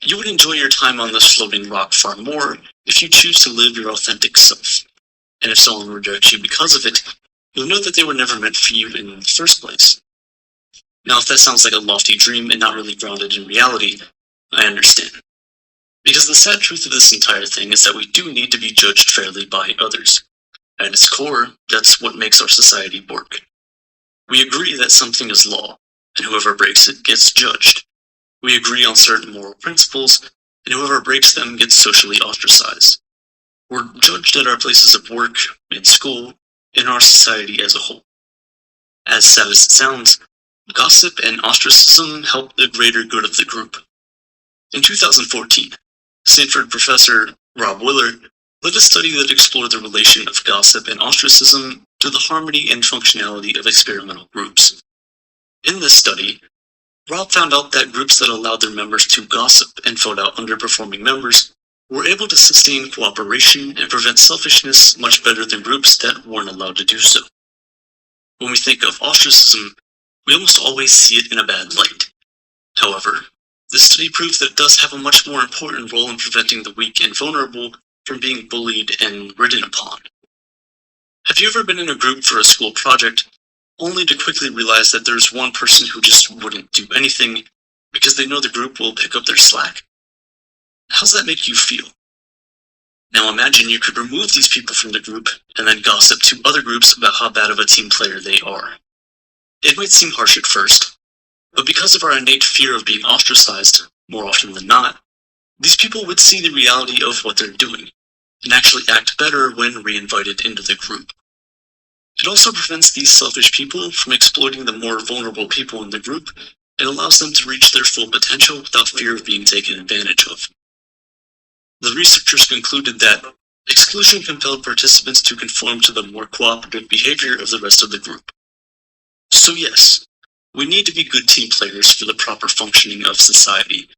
You would enjoy your time on this floating rock far more if you choose to live your authentic self. And if someone rejects you because of it, you'll know that they were never meant for you in the first place. Now, if that sounds like a lofty dream and not really grounded in reality, I understand. Because the sad truth of this entire thing is that we do need to be judged fairly by others. At its core, that's what makes our society work. We agree that something is law, and whoever breaks it gets judged. We agree on certain moral principles, and whoever breaks them gets socially ostracized. We're judged at our places of work, in school, in our society as a whole. As sad as it sounds, gossip and ostracism help the greater good of the group. In 2014, Stanford professor Rob Willard led a study that explored the relation of gossip and ostracism to the harmony and functionality of experimental groups. In this study, Rob found out that groups that allowed their members to gossip and vote out underperforming members were able to sustain cooperation and prevent selfishness much better than groups that weren't allowed to do so. When we think of ostracism, we almost always see it in a bad light. However, this study proves that it does have a much more important role in preventing the weak and vulnerable from being bullied and ridden upon. Have you ever been in a group for a school project, only to quickly realize that there's one person who just wouldn't do anything because they know the group will pick up their slack? How's that make you feel? Now imagine you could remove these people from the group and then gossip to other groups about how bad of a team player they are. It might seem harsh at first, but because of our innate fear of being ostracized, more often than not, these people would see the reality of what they're doing, and actually act better when re-invited into the group. It also prevents these selfish people from exploiting the more vulnerable people in the group and allows them to reach their full potential without fear of being taken advantage of. The researchers concluded that exclusion compelled participants to conform to the more cooperative behavior of the rest of the group. So yes, we need to be good team players for the proper functioning of society.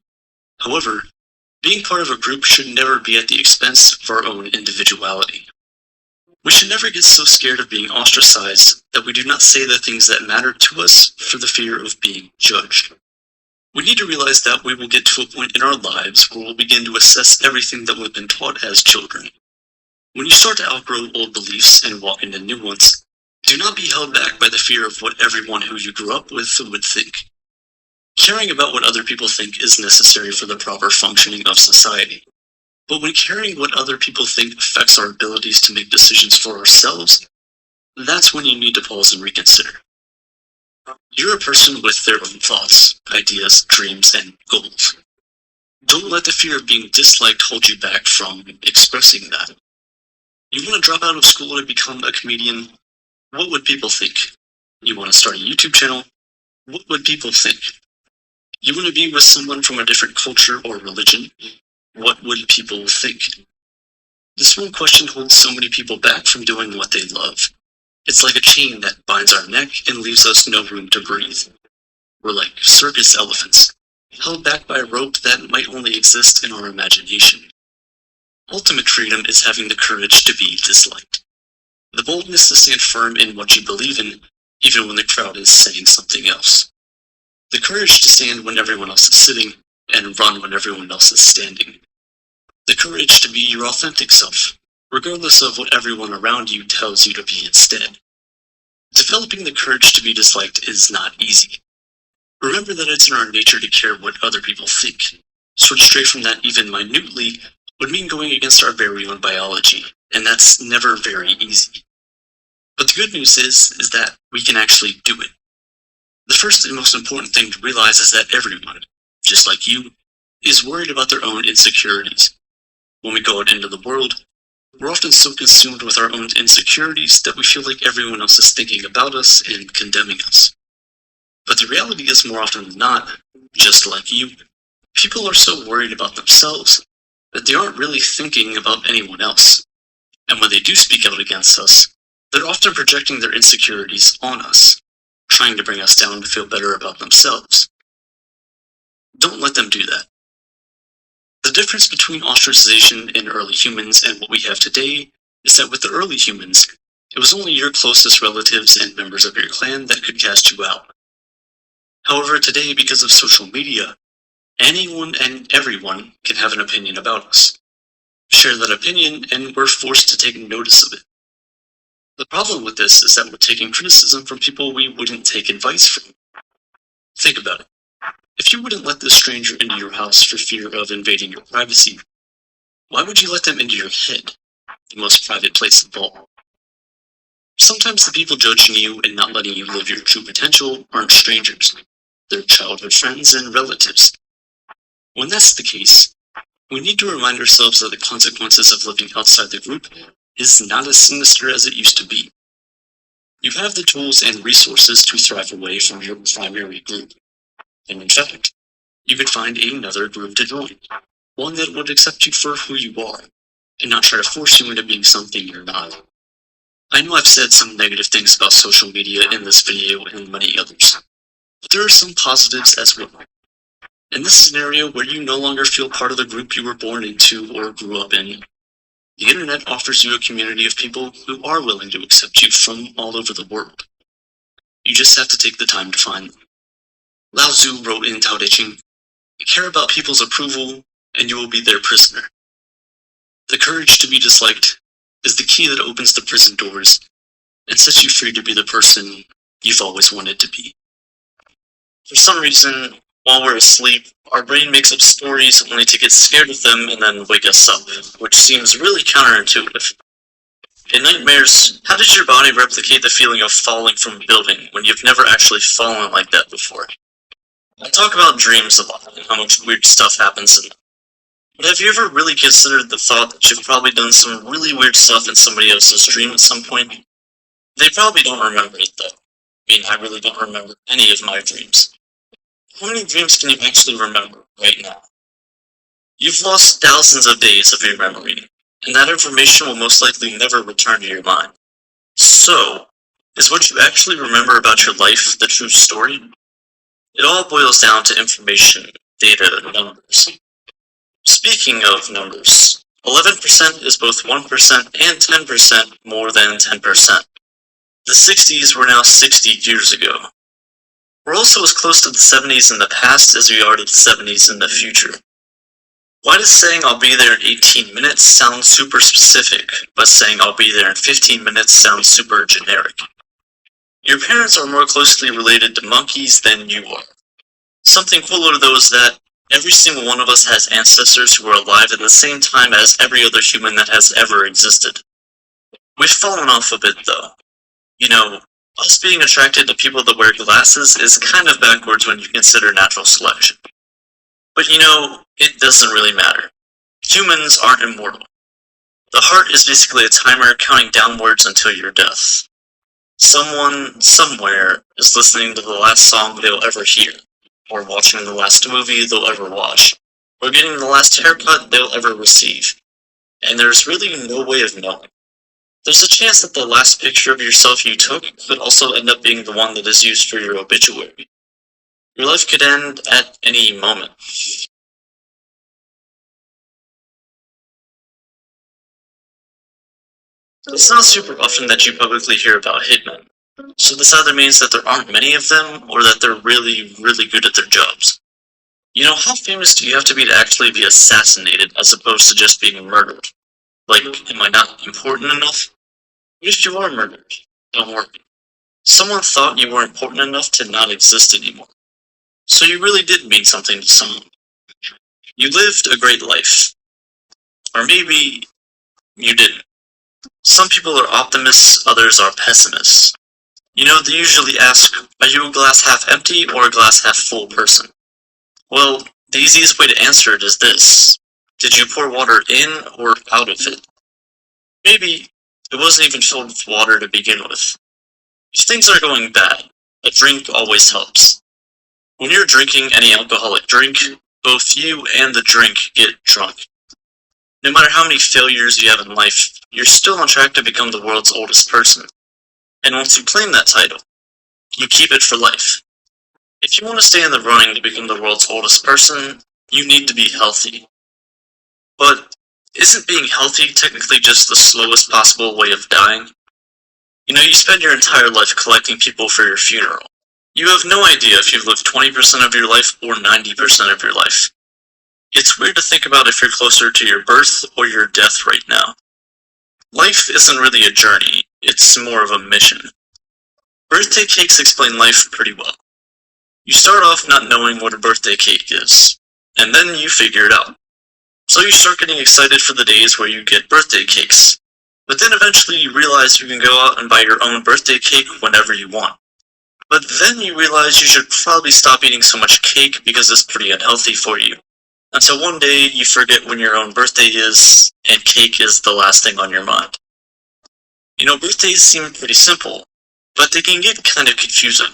However, being part of a group should never be at the expense of our own individuality. We should never get so scared of being ostracized that we do not say the things that matter to us for the fear of being judged. We need to realize that we will get to a point in our lives where we'll begin to assess everything that we've been taught as children. When you start to outgrow old beliefs and walk into new ones, do not be held back by the fear of what everyone who you grew up with would think. Caring about what other people think is necessary for the proper functioning of society. But when caring what other people think affects our abilities to make decisions for ourselves, that's when you need to pause and reconsider. You're a person with their own thoughts, ideas, dreams, and goals. Don't let the fear of being disliked hold you back from expressing that. You want to drop out of school to become a comedian? What would people think? You want to start a YouTube channel? What would people think? You want to be with someone from a different culture or religion? What would people think? This one question holds so many people back from doing what they love. It's like a chain that binds our neck and leaves us no room to breathe. We're like circus elephants, held back by a rope that might only exist in our imagination. Ultimate freedom is having the courage to be disliked. The boldness to stand firm in what you believe in, even when the crowd is saying something else. The courage to stand when everyone else is sitting, and run when everyone else is standing. The courage to be your authentic self, regardless of what everyone around you tells you to be instead. Developing the courage to be disliked is not easy. Remember that it's in our nature to care what other people think. So to stray from that even minutely would mean going against our very own biology, and that's never very easy. But the good news is that we can actually do it. The first and most important thing to realize is that everyone, just like you, is worried about their own insecurities. When we go out into the world, we're often so consumed with our own insecurities that we feel like everyone else is thinking about us and condemning us. But the reality is, more often than not, just like you, people are so worried about themselves that they aren't really thinking about anyone else. And when they do speak out against us, they're often projecting their insecurities on us, trying to bring us down to feel better about themselves. Don't let them do that. The difference between ostracization in early humans and what we have today is that with the early humans, it was only your closest relatives and members of your clan that could cast you out. However, today, because of social media, anyone and everyone can have an opinion about us. Share that opinion, and we're forced to take notice of it. The problem with this is that we're taking criticism from people we wouldn't take advice from. Think about it. If you wouldn't let this stranger into your house for fear of invading your privacy, why would you let them into your head, the most private place of all? Sometimes the people judging you and not letting you live your true potential aren't strangers. They're childhood friends and relatives. When that's the case, we need to remind ourselves that the consequences of living outside the group is not as sinister as it used to be. You have the tools and resources to thrive away from your primary group. And in fact, you could find another group to join, one that would accept you for who you are, and not try to force you into being something you're not. I know I've said some negative things about social media in this video and many others, but there are some positives as well. In this scenario where you no longer feel part of the group you were born into or grew up in, the internet offers you a community of people who are willing to accept you from all over the world. You just have to take the time to find them. Lao Tzu wrote in Tao Te Ching, "Care about people's approval, and you will be their prisoner." The courage to be disliked is the key that opens the prison doors and sets you free to be the person you've always wanted to be. For some reason, while we're asleep, our brain makes up stories only to get scared of them and then wake us up, which seems really counterintuitive. In nightmares, how does your body replicate the feeling of falling from a building when you've never actually fallen like that before? I talk about dreams a lot and how much weird stuff happens in them. But have you ever really considered the thought that you've probably done some really weird stuff in somebody else's dream at some point? They probably don't remember it though. I mean, I really don't remember any of my dreams. How many dreams can you actually remember right now? You've lost thousands of days of your memory, and that information will most likely never return to your mind. So, is what you actually remember about your life the true story? It all boils down to information, data, numbers. Speaking of numbers, 11% is both 1% and 10% more than 10%. The 60s were now 60 years ago. We're also as close to the 70s in the past as we are to the 70s in the future. Why does saying I'll be there in 18 minutes sound super specific, but saying I'll be there in 15 minutes sounds super generic? Your parents are more closely related to monkeys than you are. Something cooler though is that every single one of us has ancestors who are alive at the same time as every other human that has ever existed. We've fallen off a bit though. You know, us being attracted to people that wear glasses is kind of backwards when you consider natural selection. But you know, it doesn't really matter. Humans aren't immortal. The heart is basically a timer counting downwards until your death. Someone, somewhere, is listening to the last song they'll ever hear, or watching the last movie they'll ever watch, or getting the last haircut they'll ever receive. And there's really no way of knowing. There's a chance that the last picture of yourself you took could also end up being the one that is used for your obituary. Your life could end at any moment. It's not super often that you publicly hear about hitmen, so this either means that there aren't many of them, or that they're really, really good at their jobs. You know, how famous do you have to be actually be assassinated as opposed to just being murdered? Like, am I not important enough? What if you are murdered? Don't worry. Someone thought you were important enough to not exist anymore. So you really did mean something to someone. You lived a great life. Or maybe you didn't. Some people are optimists, others are pessimists. You know, they usually ask, are you a glass half empty or a glass half full person? Well, the easiest way to answer it is this. Did you pour water in or out of it? Maybe it wasn't even filled with water to begin with. If things are going bad, a drink always helps. When you're drinking any alcoholic drink, both you and the drink get drunk. No matter how many failures you have in life, you're still on track to become the world's oldest person. And once you claim that title, you keep it for life. If you want to stay in the running to become the world's oldest person, you need to be healthy. But isn't being healthy technically just the slowest possible way of dying? You know, you spend your entire life collecting people for your funeral. You have no idea if you've lived 20% of your life or 90% of your life. It's weird to think about if you're closer to your birth or your death right now. Life isn't really a journey, it's more of a mission. Birthday cakes explain life pretty well. You start off not knowing what a birthday cake is, and then you figure it out. So you start getting excited for the days where you get birthday cakes. But then eventually you realize you can go out and buy your own birthday cake whenever you want. But then you realize you should probably stop eating so much cake because it's pretty unhealthy for you. Until one day you forget when your own birthday is, and cake is the last thing on your mind. You know, birthdays seem pretty simple, but they can get kind of confusing.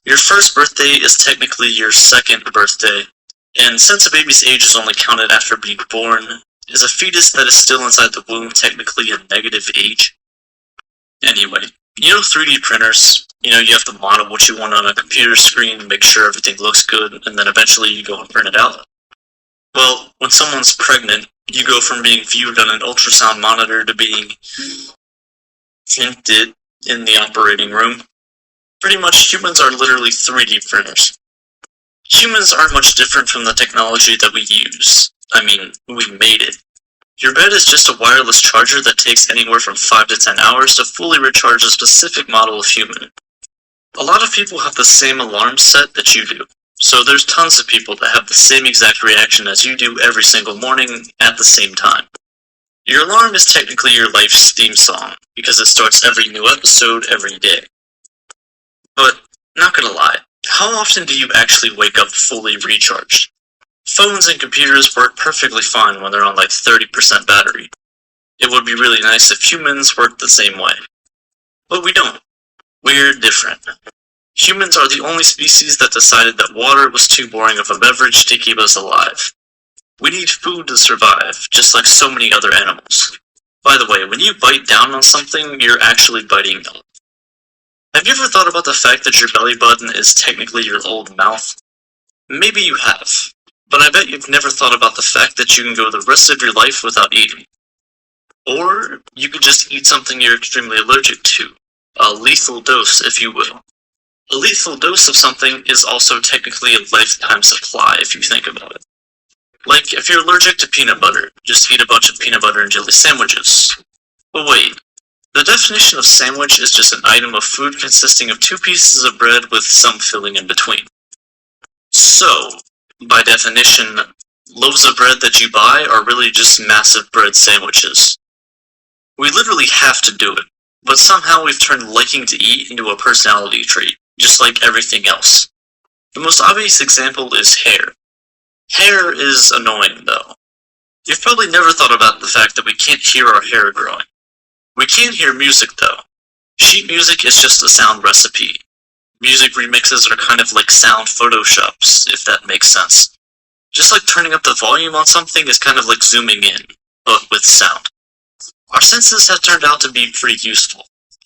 Your first birthday is technically your second birthday, and since a baby's age is only counted after being born, is a fetus that is still inside the womb technically a negative age? Anyway, you know 3D printers? You know, you have to model what you want on a computer screen, make sure everything looks good, and then eventually you go and print it out. Well, when someone's pregnant, you go from being viewed on an ultrasound monitor to being printed in the operating room. Pretty much, humans are literally 3D printers. Humans aren't much different from the technology that we use. I mean, we made it. Your bed is just a wireless charger that takes anywhere from 5 to 10 hours to fully recharge a specific model of human. A lot of people have the same alarm set that you do, so there's tons of people that have the same exact reaction as you do every single morning at the same time. Your alarm is technically your life's theme song, because it starts every new episode every day. But, not gonna lie, how often do you actually wake up fully recharged? Phones and computers work perfectly fine when they're on like 30% battery. It would be really nice if humans worked the same way. But we don't. We're different. Humans are the only species that decided that water was too boring of a beverage to keep us alive. We need food to survive, just like so many other animals. By the way, when you bite down on something, you're actually biting them. Have you ever thought about the fact that your belly button is technically your old mouth? Maybe you have, but I bet you've never thought about the fact that you can go the rest of your life without eating. Or you could just eat something you're extremely allergic to. A lethal dose, if you will. A lethal dose of something is also technically a lifetime supply if you think about it. Like, if you're allergic to peanut butter, just eat a bunch of peanut butter and jelly sandwiches. But wait, the definition of sandwich is just an item of food consisting of 2 pieces of bread with some filling in between. So, by definition, loaves of bread that you buy are really just massive bread sandwiches. We literally have to do it, but somehow we've turned liking to eat into a personality trait, just like everything else. The most obvious example is hair. Hair is annoying, though. You've probably never thought about the fact that we can't hear our hair growing. We can hear music, though. Sheet music is just a sound recipe. Music remixes are kind of like sound photoshops, if that makes sense. Just like turning up the volume on something is kind of like zooming in, but with sound. Our senses have turned out to be pretty useful.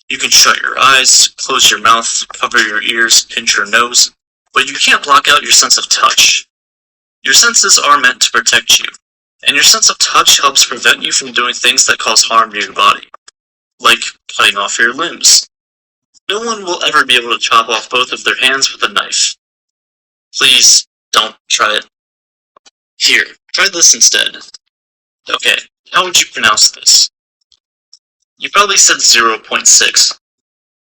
You can shut your eyes, close your mouth, cover your ears, pinch your nose, but you can't block out your sense of touch. Your senses are meant to protect you, and your sense of touch helps prevent you from doing things that cause harm to your body, like cutting off your limbs. No one will ever be able to chop off both of their hands with a knife. Please, don't try it. Here, try this instead. Okay, how would you pronounce this? You probably said 0.6,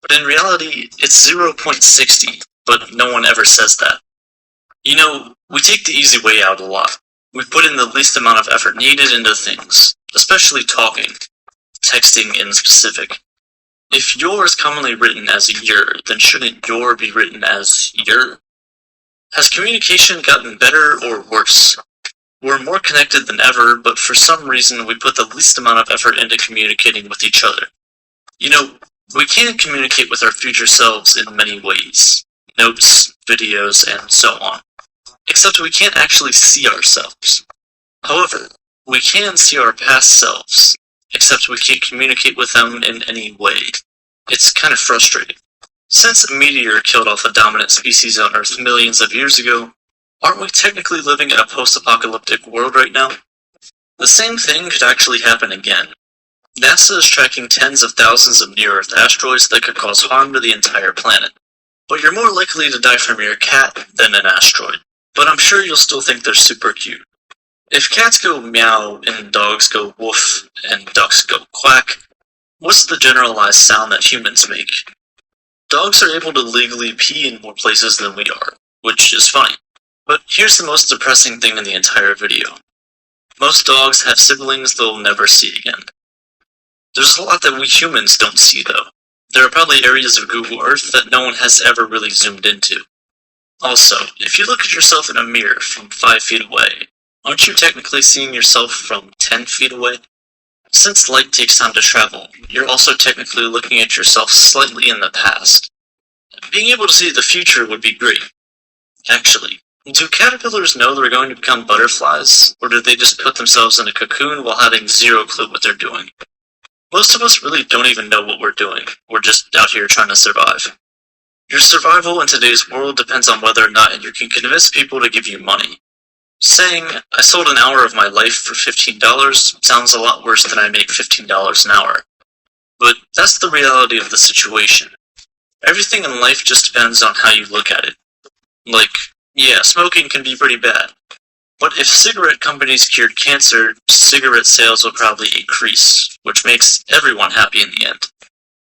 but in reality, it's 0.60, but no one ever says that. You know, we take the easy way out a lot. We put in the least amount of effort needed into things, especially talking, texting in specific. If your is commonly written as your, then shouldn't your be written as your? Has communication gotten better or worse? We're more connected than ever, but for some reason we put the least amount of effort into communicating with each other. You know, we can communicate with our future selves in many ways. Notes, videos, and so on. Except we can't actually see ourselves. However, we can see our past selves, except we can't communicate with them in any way. It's kind of frustrating. Since a meteor killed off a dominant species on Earth millions of years ago, aren't we technically living in a post-apocalyptic world right now? The same thing could actually happen again. NASA is tracking tens of thousands of near-Earth asteroids that could cause harm to the entire planet. But you're more likely to die from your cat than an asteroid. But I'm sure you'll still think they're super cute. If cats go meow and dogs go woof and ducks go quack, what's the generalized sound that humans make? Dogs are able to legally pee in more places than we are, which is funny. But here's the most depressing thing in the entire video. Most dogs have siblings they'll never see again. There's a lot that we humans don't see though. There are probably areas of Google Earth that no one has ever really zoomed into. Also, if you look at yourself in a mirror from 5 feet away, aren't you technically seeing yourself from 10 feet away? Since light takes time to travel, you're also technically looking at yourself slightly in the past. Being able to see the future would be great. Actually, do caterpillars know they're going to become butterflies, or do they just put themselves in a cocoon while having zero clue what they're doing? Most of us really don't even know what we're doing. We're just out here trying to survive. Your survival in today's world depends on whether or not you can convince people to give you money. Saying, I sold an hour of my life for $15 sounds a lot worse than I make $15 an hour. But that's the reality of the situation. Everything in life just depends on how you look at it. Like, yeah, smoking can be pretty bad. But if cigarette companies cured cancer, cigarette sales will probably increase, which makes everyone happy in the end.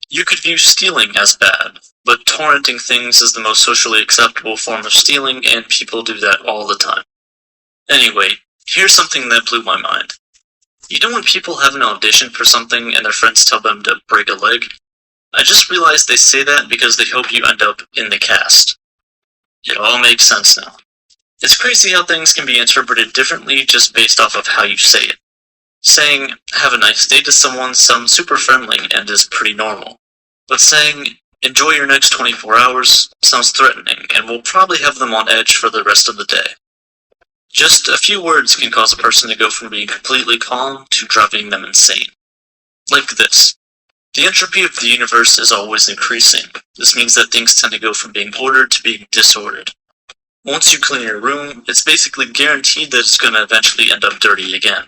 You could view stealing as bad, but torrenting things is the most socially acceptable form of stealing, and people do that all the time. Anyway, here's something that blew my mind. You know when people have an audition for something and their friends tell them to break a leg? I just realized they say that because they hope you end up in the cast. It all makes sense now. It's crazy how things can be interpreted differently just based off of how you say it. Saying, have a nice day to someone sounds super friendly and is pretty normal. But saying, enjoy your next 24 hours sounds threatening and will probably have them on edge for the rest of the day. Just a few words can cause a person to go from being completely calm to driving them insane. Like this. The entropy of the universe is always increasing. This means that things tend to go from being ordered to being disordered. Once you clean your room, it's basically guaranteed that it's going to eventually end up dirty again.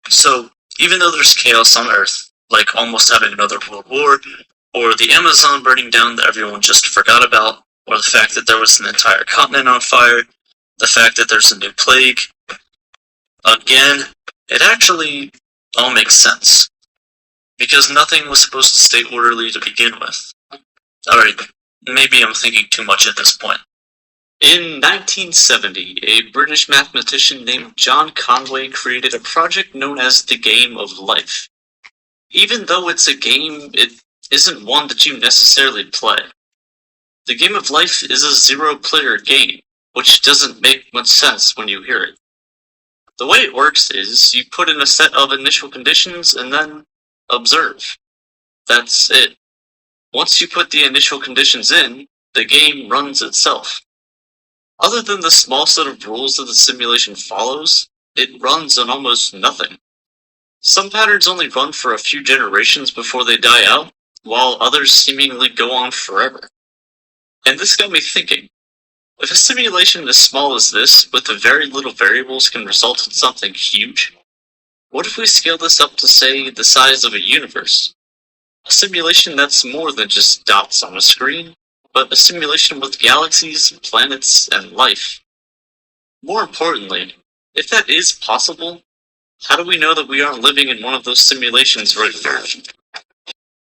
So, even though there's chaos on Earth, like almost having another world war, or the Amazon burning down that everyone just forgot about, or the fact that there was an entire continent on fire, the fact that there's a new plague, again, it actually all makes sense. Because nothing was supposed to stay orderly to begin with. Alright, maybe I'm thinking too much at this point. In 1970, a British mathematician named John Conway created a project known as the Game of Life. Even though it's a game, it isn't one that you necessarily play. The Game of Life is a zero-player game, which doesn't make much sense when you hear it. The way it works is, you put in a set of initial conditions and then observe. That's it. Once you put the initial conditions in, the game runs itself. Other than the small set of rules that the simulation follows, it runs on almost nothing. Some patterns only run for a few generations before they die out, while others seemingly go on forever. And this got me thinking, if a simulation as small as this, with very little variables, can result in something huge, what if we scale this up to, say, the size of a universe? A simulation that's more than just dots on a screen, but a simulation with galaxies, planets, and life. More importantly, if that is possible, how do we know that we aren't living in one of those simulations right now?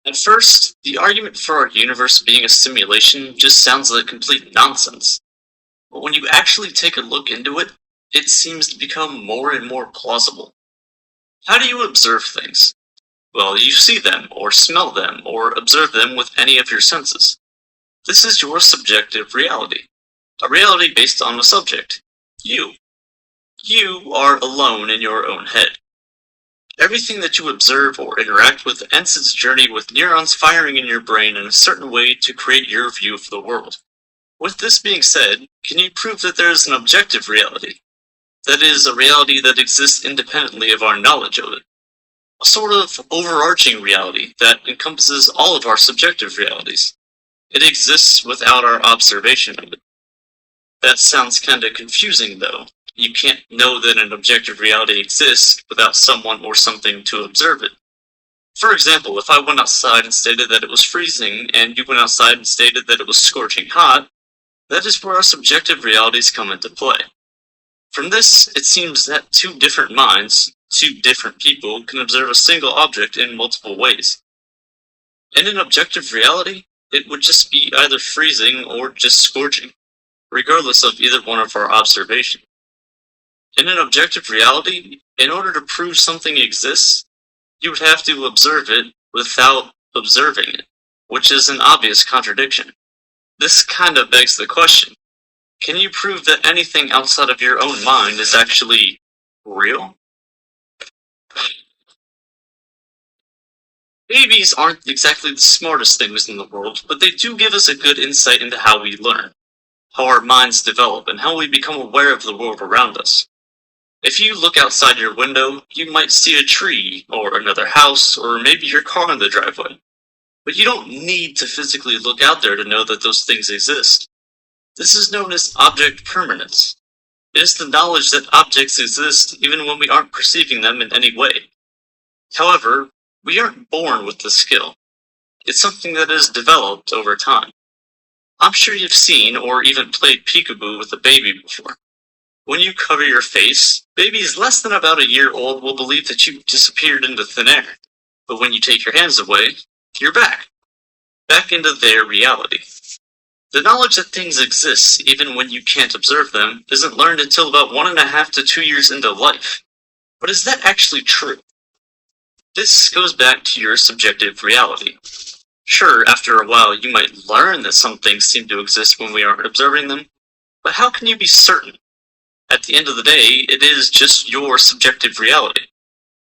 At first, the argument for our universe being a simulation just sounds like complete nonsense. But when you actually take a look into it, it seems to become more and more plausible. How do you observe things? Well, you see them, or smell them, or observe them with any of your senses. This is your subjective reality. A reality based on a subject. You. You are alone in your own head. Everything that you observe or interact with ends its journey with neurons firing in your brain in a certain way to create your view of the world. With this being said, can you prove that there is an objective reality? That is, a reality that exists independently of our knowledge of it. A sort of overarching reality that encompasses all of our subjective realities. It exists without our observation of it. That sounds kinda confusing, though. You can't know that an objective reality exists without someone or something to observe it. For example, if I went outside and stated that it was freezing, and you went outside and stated that it was scorching hot, that is where our subjective realities come into play. From this, it seems that two different minds, two different people, can observe a single object in multiple ways. In an objective reality, it would just be either freezing or just scorching, regardless of either one of our observations. In an objective reality, in order to prove something exists, you would have to observe it without observing it, which is an obvious contradiction. This kinda begs the question, can you prove that anything outside of your own mind is actually real? Babies aren't exactly the smartest things in the world, but they do give us a good insight into how we learn, how our minds develop, and how we become aware of the world around us. If you look outside your window, you might see a tree, or another house, or maybe your car in the driveway. But you don't need to physically look out there to know that those things exist. This is known as object permanence. It is the knowledge that objects exist even when we aren't perceiving them in any way. However, we aren't born with this skill. It's something that is developed over time. I'm sure you've seen or even played peekaboo with a baby before. When you cover your face, babies less than about a year old will believe that you disappeared into thin air. But when you take your hands away, you're back into their reality. The knowledge that things exist, even when you can't observe them, isn't learned until about 1.5 to 2 years into life. But is that actually true? This goes back to your subjective reality. Sure, after a while you might learn that some things seem to exist when we aren't observing them, but how can you be certain? At the end of the day, it is just your subjective reality.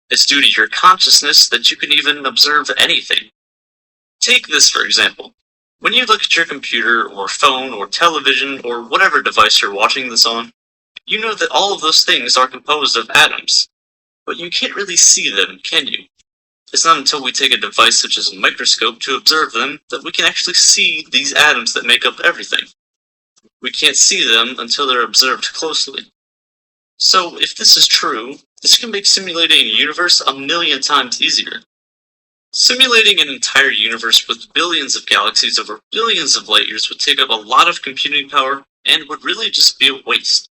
It's due to your consciousness that you can even observe anything. Take this for example. When you look at your computer or phone or television or whatever device you're watching this on, you know that all of those things are composed of atoms. But you can't really see them, can you? It's not until we take a device such as a microscope to observe them that we can actually see these atoms that make up everything. We can't see them until they're observed closely. So, if this is true, this can make simulating a universe a million times easier. Simulating an entire universe with billions of galaxies over billions of light years would take up a lot of computing power and would really just be a waste.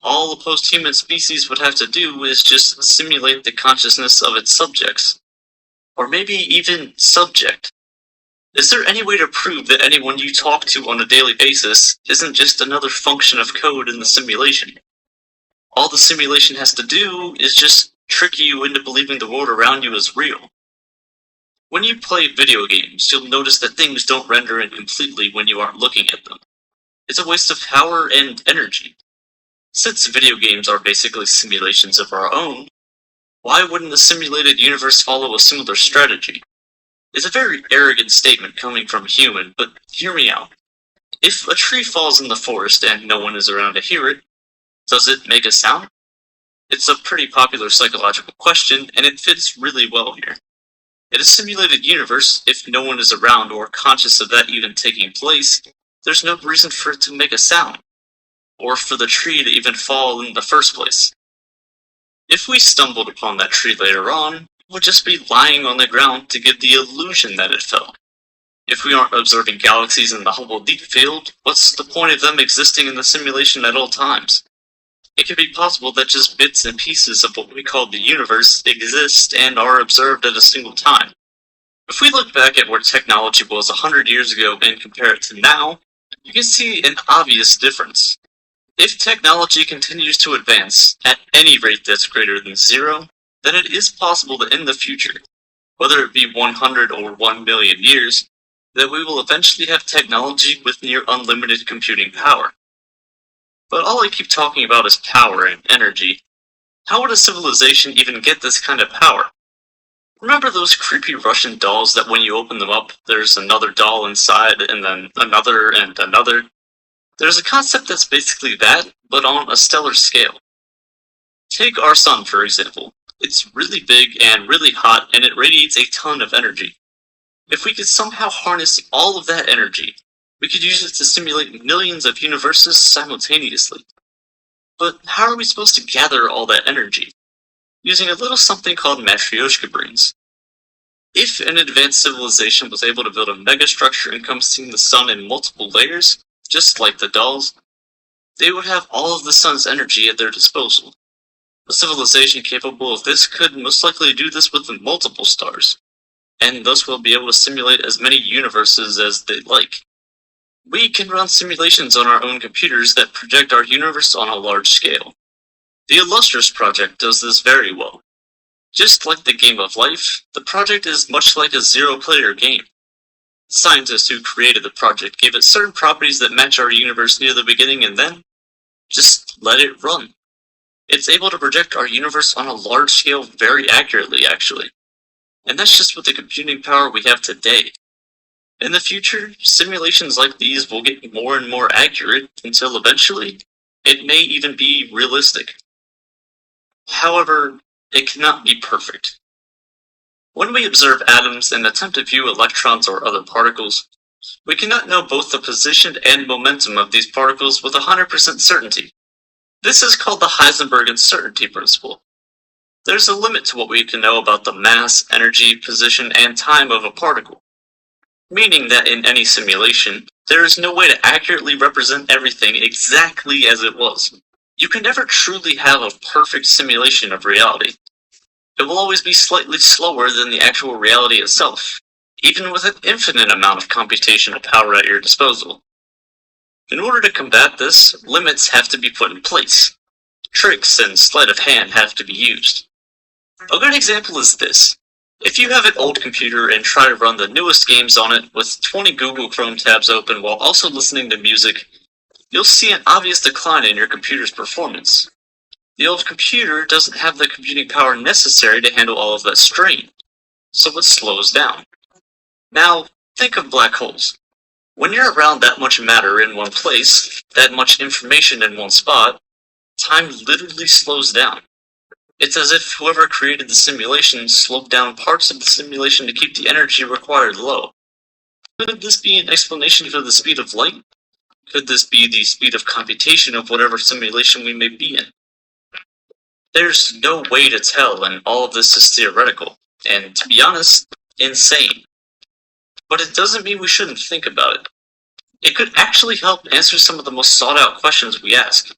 All the post-human species would have to do is just simulate the consciousness of its subjects. Or maybe even subject. Is there any way to prove that anyone you talk to on a daily basis isn't just another function of code in the simulation? All the simulation has to do is just trick you into believing the world around you is real. When you play video games, you'll notice that things don't render in completely when you aren't looking at them. It's a waste of power and energy. Since video games are basically simulations of our own, why wouldn't a simulated universe follow a similar strategy? It's a very arrogant statement coming from a human, but hear me out. If a tree falls in the forest and no one is around to hear it, does it make a sound? It's a pretty popular psychological question, and it fits really well here. In a simulated universe, if no one is around or conscious of that even taking place, there's no reason for it to make a sound, or for the tree to even fall in the first place. If we stumbled upon that tree later on, it would just be lying on the ground to give the illusion that it fell. If we aren't observing galaxies in the Hubble Deep Field, what's the point of them existing in the simulation at all times? It could be possible that just bits and pieces of what we call the universe exist and are observed at a single time. If we look back at where technology was 100 years ago and compare it to now, you can see an obvious difference. If technology continues to advance at any rate that's greater than 0, then it is possible that in the future, whether it be 100 or 1 million years, that we will eventually have technology with near unlimited computing power. But all I keep talking about is power and energy. How would a civilization even get this kind of power? Remember those creepy Russian dolls that when you open them up, there's another doll inside, and then another and another? There's a concept that's basically that, but on a stellar scale. Take our sun, for example. It's really big and really hot, and it radiates a ton of energy. If we could somehow harness all of that energy, we could use it to simulate millions of universes simultaneously. But how are we supposed to gather all that energy? Using a little something called Matryoshka brains. If an advanced civilization was able to build a megastructure encompassing the sun in multiple layers, just like the dolls, they would have all of the sun's energy at their disposal. A civilization capable of this could most likely do this with multiple stars, and thus will be able to simulate as many universes as they like. We can run simulations on our own computers that project our universe on a large scale. The Illustrious project does this very well. Just like the game of life, the project is much like a zero-player game. Scientists who created the project gave it certain properties that match our universe near the beginning and then just let it run. It's able to project our universe on a large scale very accurately, actually. And that's just with the computing power we have today. In the future, simulations like these will get more and more accurate until eventually, it may even be realistic. However, it cannot be perfect. When we observe atoms and attempt to view electrons or other particles, we cannot know both the position and momentum of these particles with 100% certainty. This is called the Heisenberg uncertainty principle. There's a limit to what we can know about the mass, energy, position, and time of a particle. Meaning that in any simulation, there is no way to accurately represent everything exactly as it was. You can never truly have a perfect simulation of reality. It will always be slightly slower than the actual reality itself, even with an infinite amount of computational power at your disposal. In order to combat this, limits have to be put in place. Tricks and sleight of hand have to be used. A good example is this. If you have an old computer and try to run the newest games on it with 20 Google Chrome tabs open while also listening to music, you'll see an obvious decline in your computer's performance. The old computer doesn't have the computing power necessary to handle all of that strain, so it slows down. Now, think of black holes. When you're around that much matter in one place, that much information in one spot, time literally slows down. It's as if whoever created the simulation slowed down parts of the simulation to keep the energy required low. Could this be an explanation for the speed of light? Could this be the speed of computation of whatever simulation we may be in? There's no way to tell, and all of this is theoretical, and to be honest, insane. But it doesn't mean we shouldn't think about it. It could actually help answer some of the most sought-out questions we ask.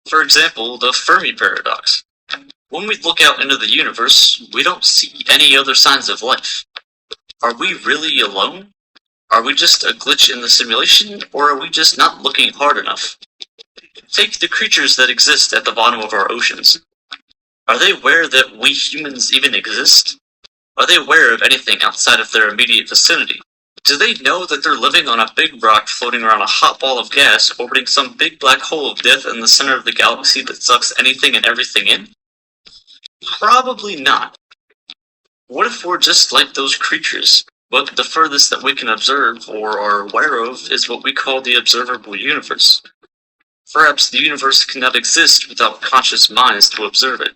For example, the Fermi paradox. When we look out into the universe, we don't see any other signs of life. Are we really alone? Are we just a glitch in the simulation, or are we just not looking hard enough? Take the creatures that exist at the bottom of our oceans. Are they aware that we humans even exist? Are they aware of anything outside of their immediate vicinity? Do they know that they're living on a big rock floating around a hot ball of gas orbiting some big black hole of death in the center of the galaxy that sucks anything and everything in? Probably not. What if we're just like those creatures, but the furthest that we can observe or are aware of is what we call the observable universe? Perhaps the universe cannot exist without conscious minds to observe it.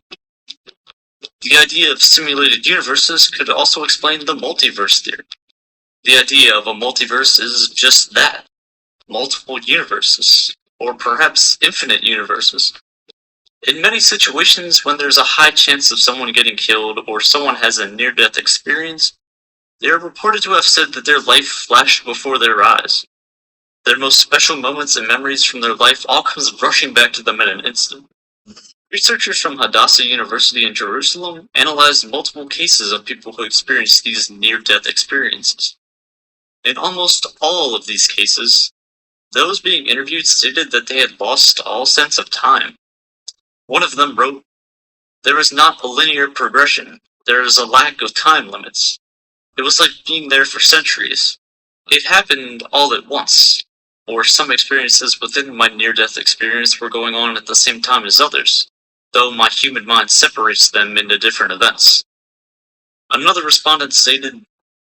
The idea of simulated universes could also explain the multiverse theory. The idea of a multiverse is just that, multiple universes, or perhaps infinite universes. In many situations, when there's a high chance of someone getting killed or someone has a near-death experience, they are reported to have said that their life flashed before their eyes. Their most special moments and memories from their life all comes rushing back to them in an instant. Researchers from Hadassah University in Jerusalem analyzed multiple cases of people who experienced these near-death experiences. In almost all of these cases, those being interviewed stated that they had lost all sense of time. One of them wrote, "There is not a linear progression. There is a lack of time limits. It was like being there for centuries. It happened all at once, or some experiences within my near-death experience were going on at the same time as others, though my human mind separates them into different events." Another respondent stated,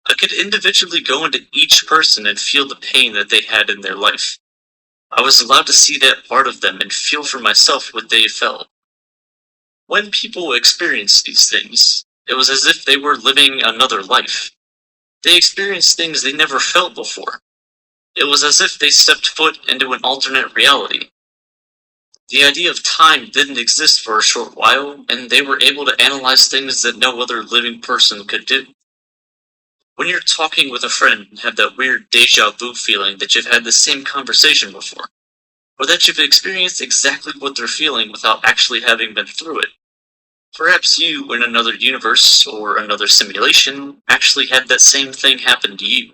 "I could individually go into each person and feel the pain that they had in their life. I was allowed to see that part of them and feel for myself what they felt." When people experienced these things, it was as if they were living another life. They experienced things they never felt before. It was as if they stepped foot into an alternate reality. The idea of time didn't exist for a short while, and they were able to analyze things that no other living person could do. When you're talking with a friend and have that weird deja vu feeling that you've had the same conversation before, or that you've experienced exactly what they're feeling without actually having been through it, perhaps you, in another universe or another simulation, actually had that same thing happen to you.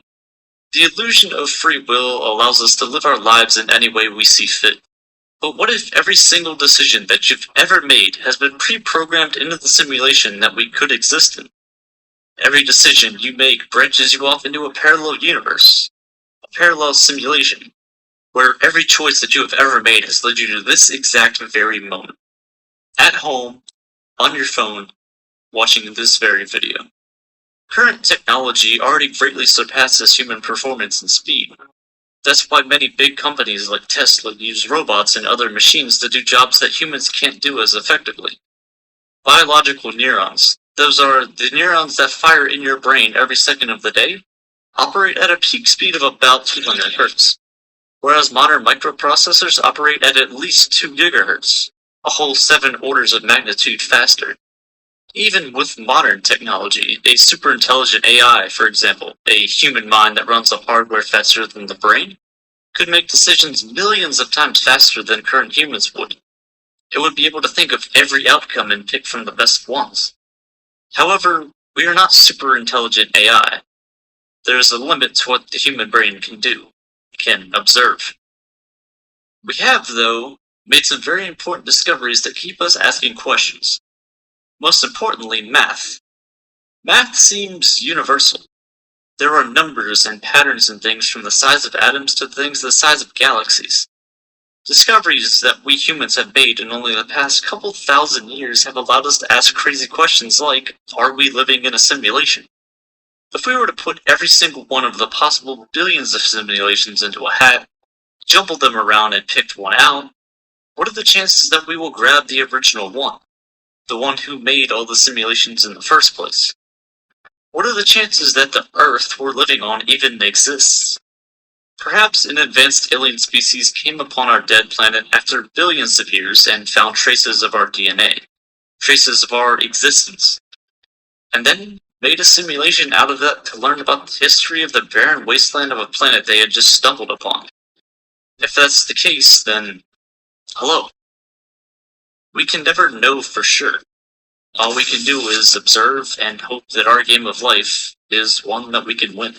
The illusion of free will allows us to live our lives in any way we see fit. But what if every single decision that you've ever made has been pre-programmed into the simulation that we could exist in? Every decision you make branches you off into a parallel universe, a parallel simulation, where every choice that you have ever made has led you to this exact very moment. At home, on your phone, watching this very video. Current technology already greatly surpasses human performance and speed. That's why many big companies like Tesla use robots and other machines to do jobs that humans can't do as effectively. Biological neurons, those are the neurons that fire in your brain every second of the day, operate at a peak speed of about 200 Hz, whereas modern microprocessors operate at least 2 GHz, a whole 7 orders of magnitude faster. Even with modern technology, a super-intelligent AI, for example, a human mind that runs the hardware faster than the brain, could make decisions millions of times faster than current humans would. It would be able to think of every outcome and pick from the best ones. However, we are not super-intelligent AI. There is a limit to what the human brain can do, can observe. We have, though, made some very important discoveries that keep us asking questions. Most importantly, math. Math seems universal. There are numbers and patterns in things from the size of atoms to things the size of galaxies. Discoveries that we humans have made in only the past couple thousand years have allowed us to ask crazy questions like, are we living in a simulation? If we were to put every single one of the possible billions of simulations into a hat, jumble them around and pick one out, what are the chances that we will grab the original one? The one who made all the simulations in the first place? What are the chances that the Earth we're living on even exists? Perhaps an advanced alien species came upon our dead planet after billions of years and found traces of our DNA, traces of our existence, and then made a simulation out of that to learn about the history of the barren wasteland of a planet they had just stumbled upon. If that's the case, then hello. We can never know for sure. All we can do is observe and hope that our game of life is one that we can win.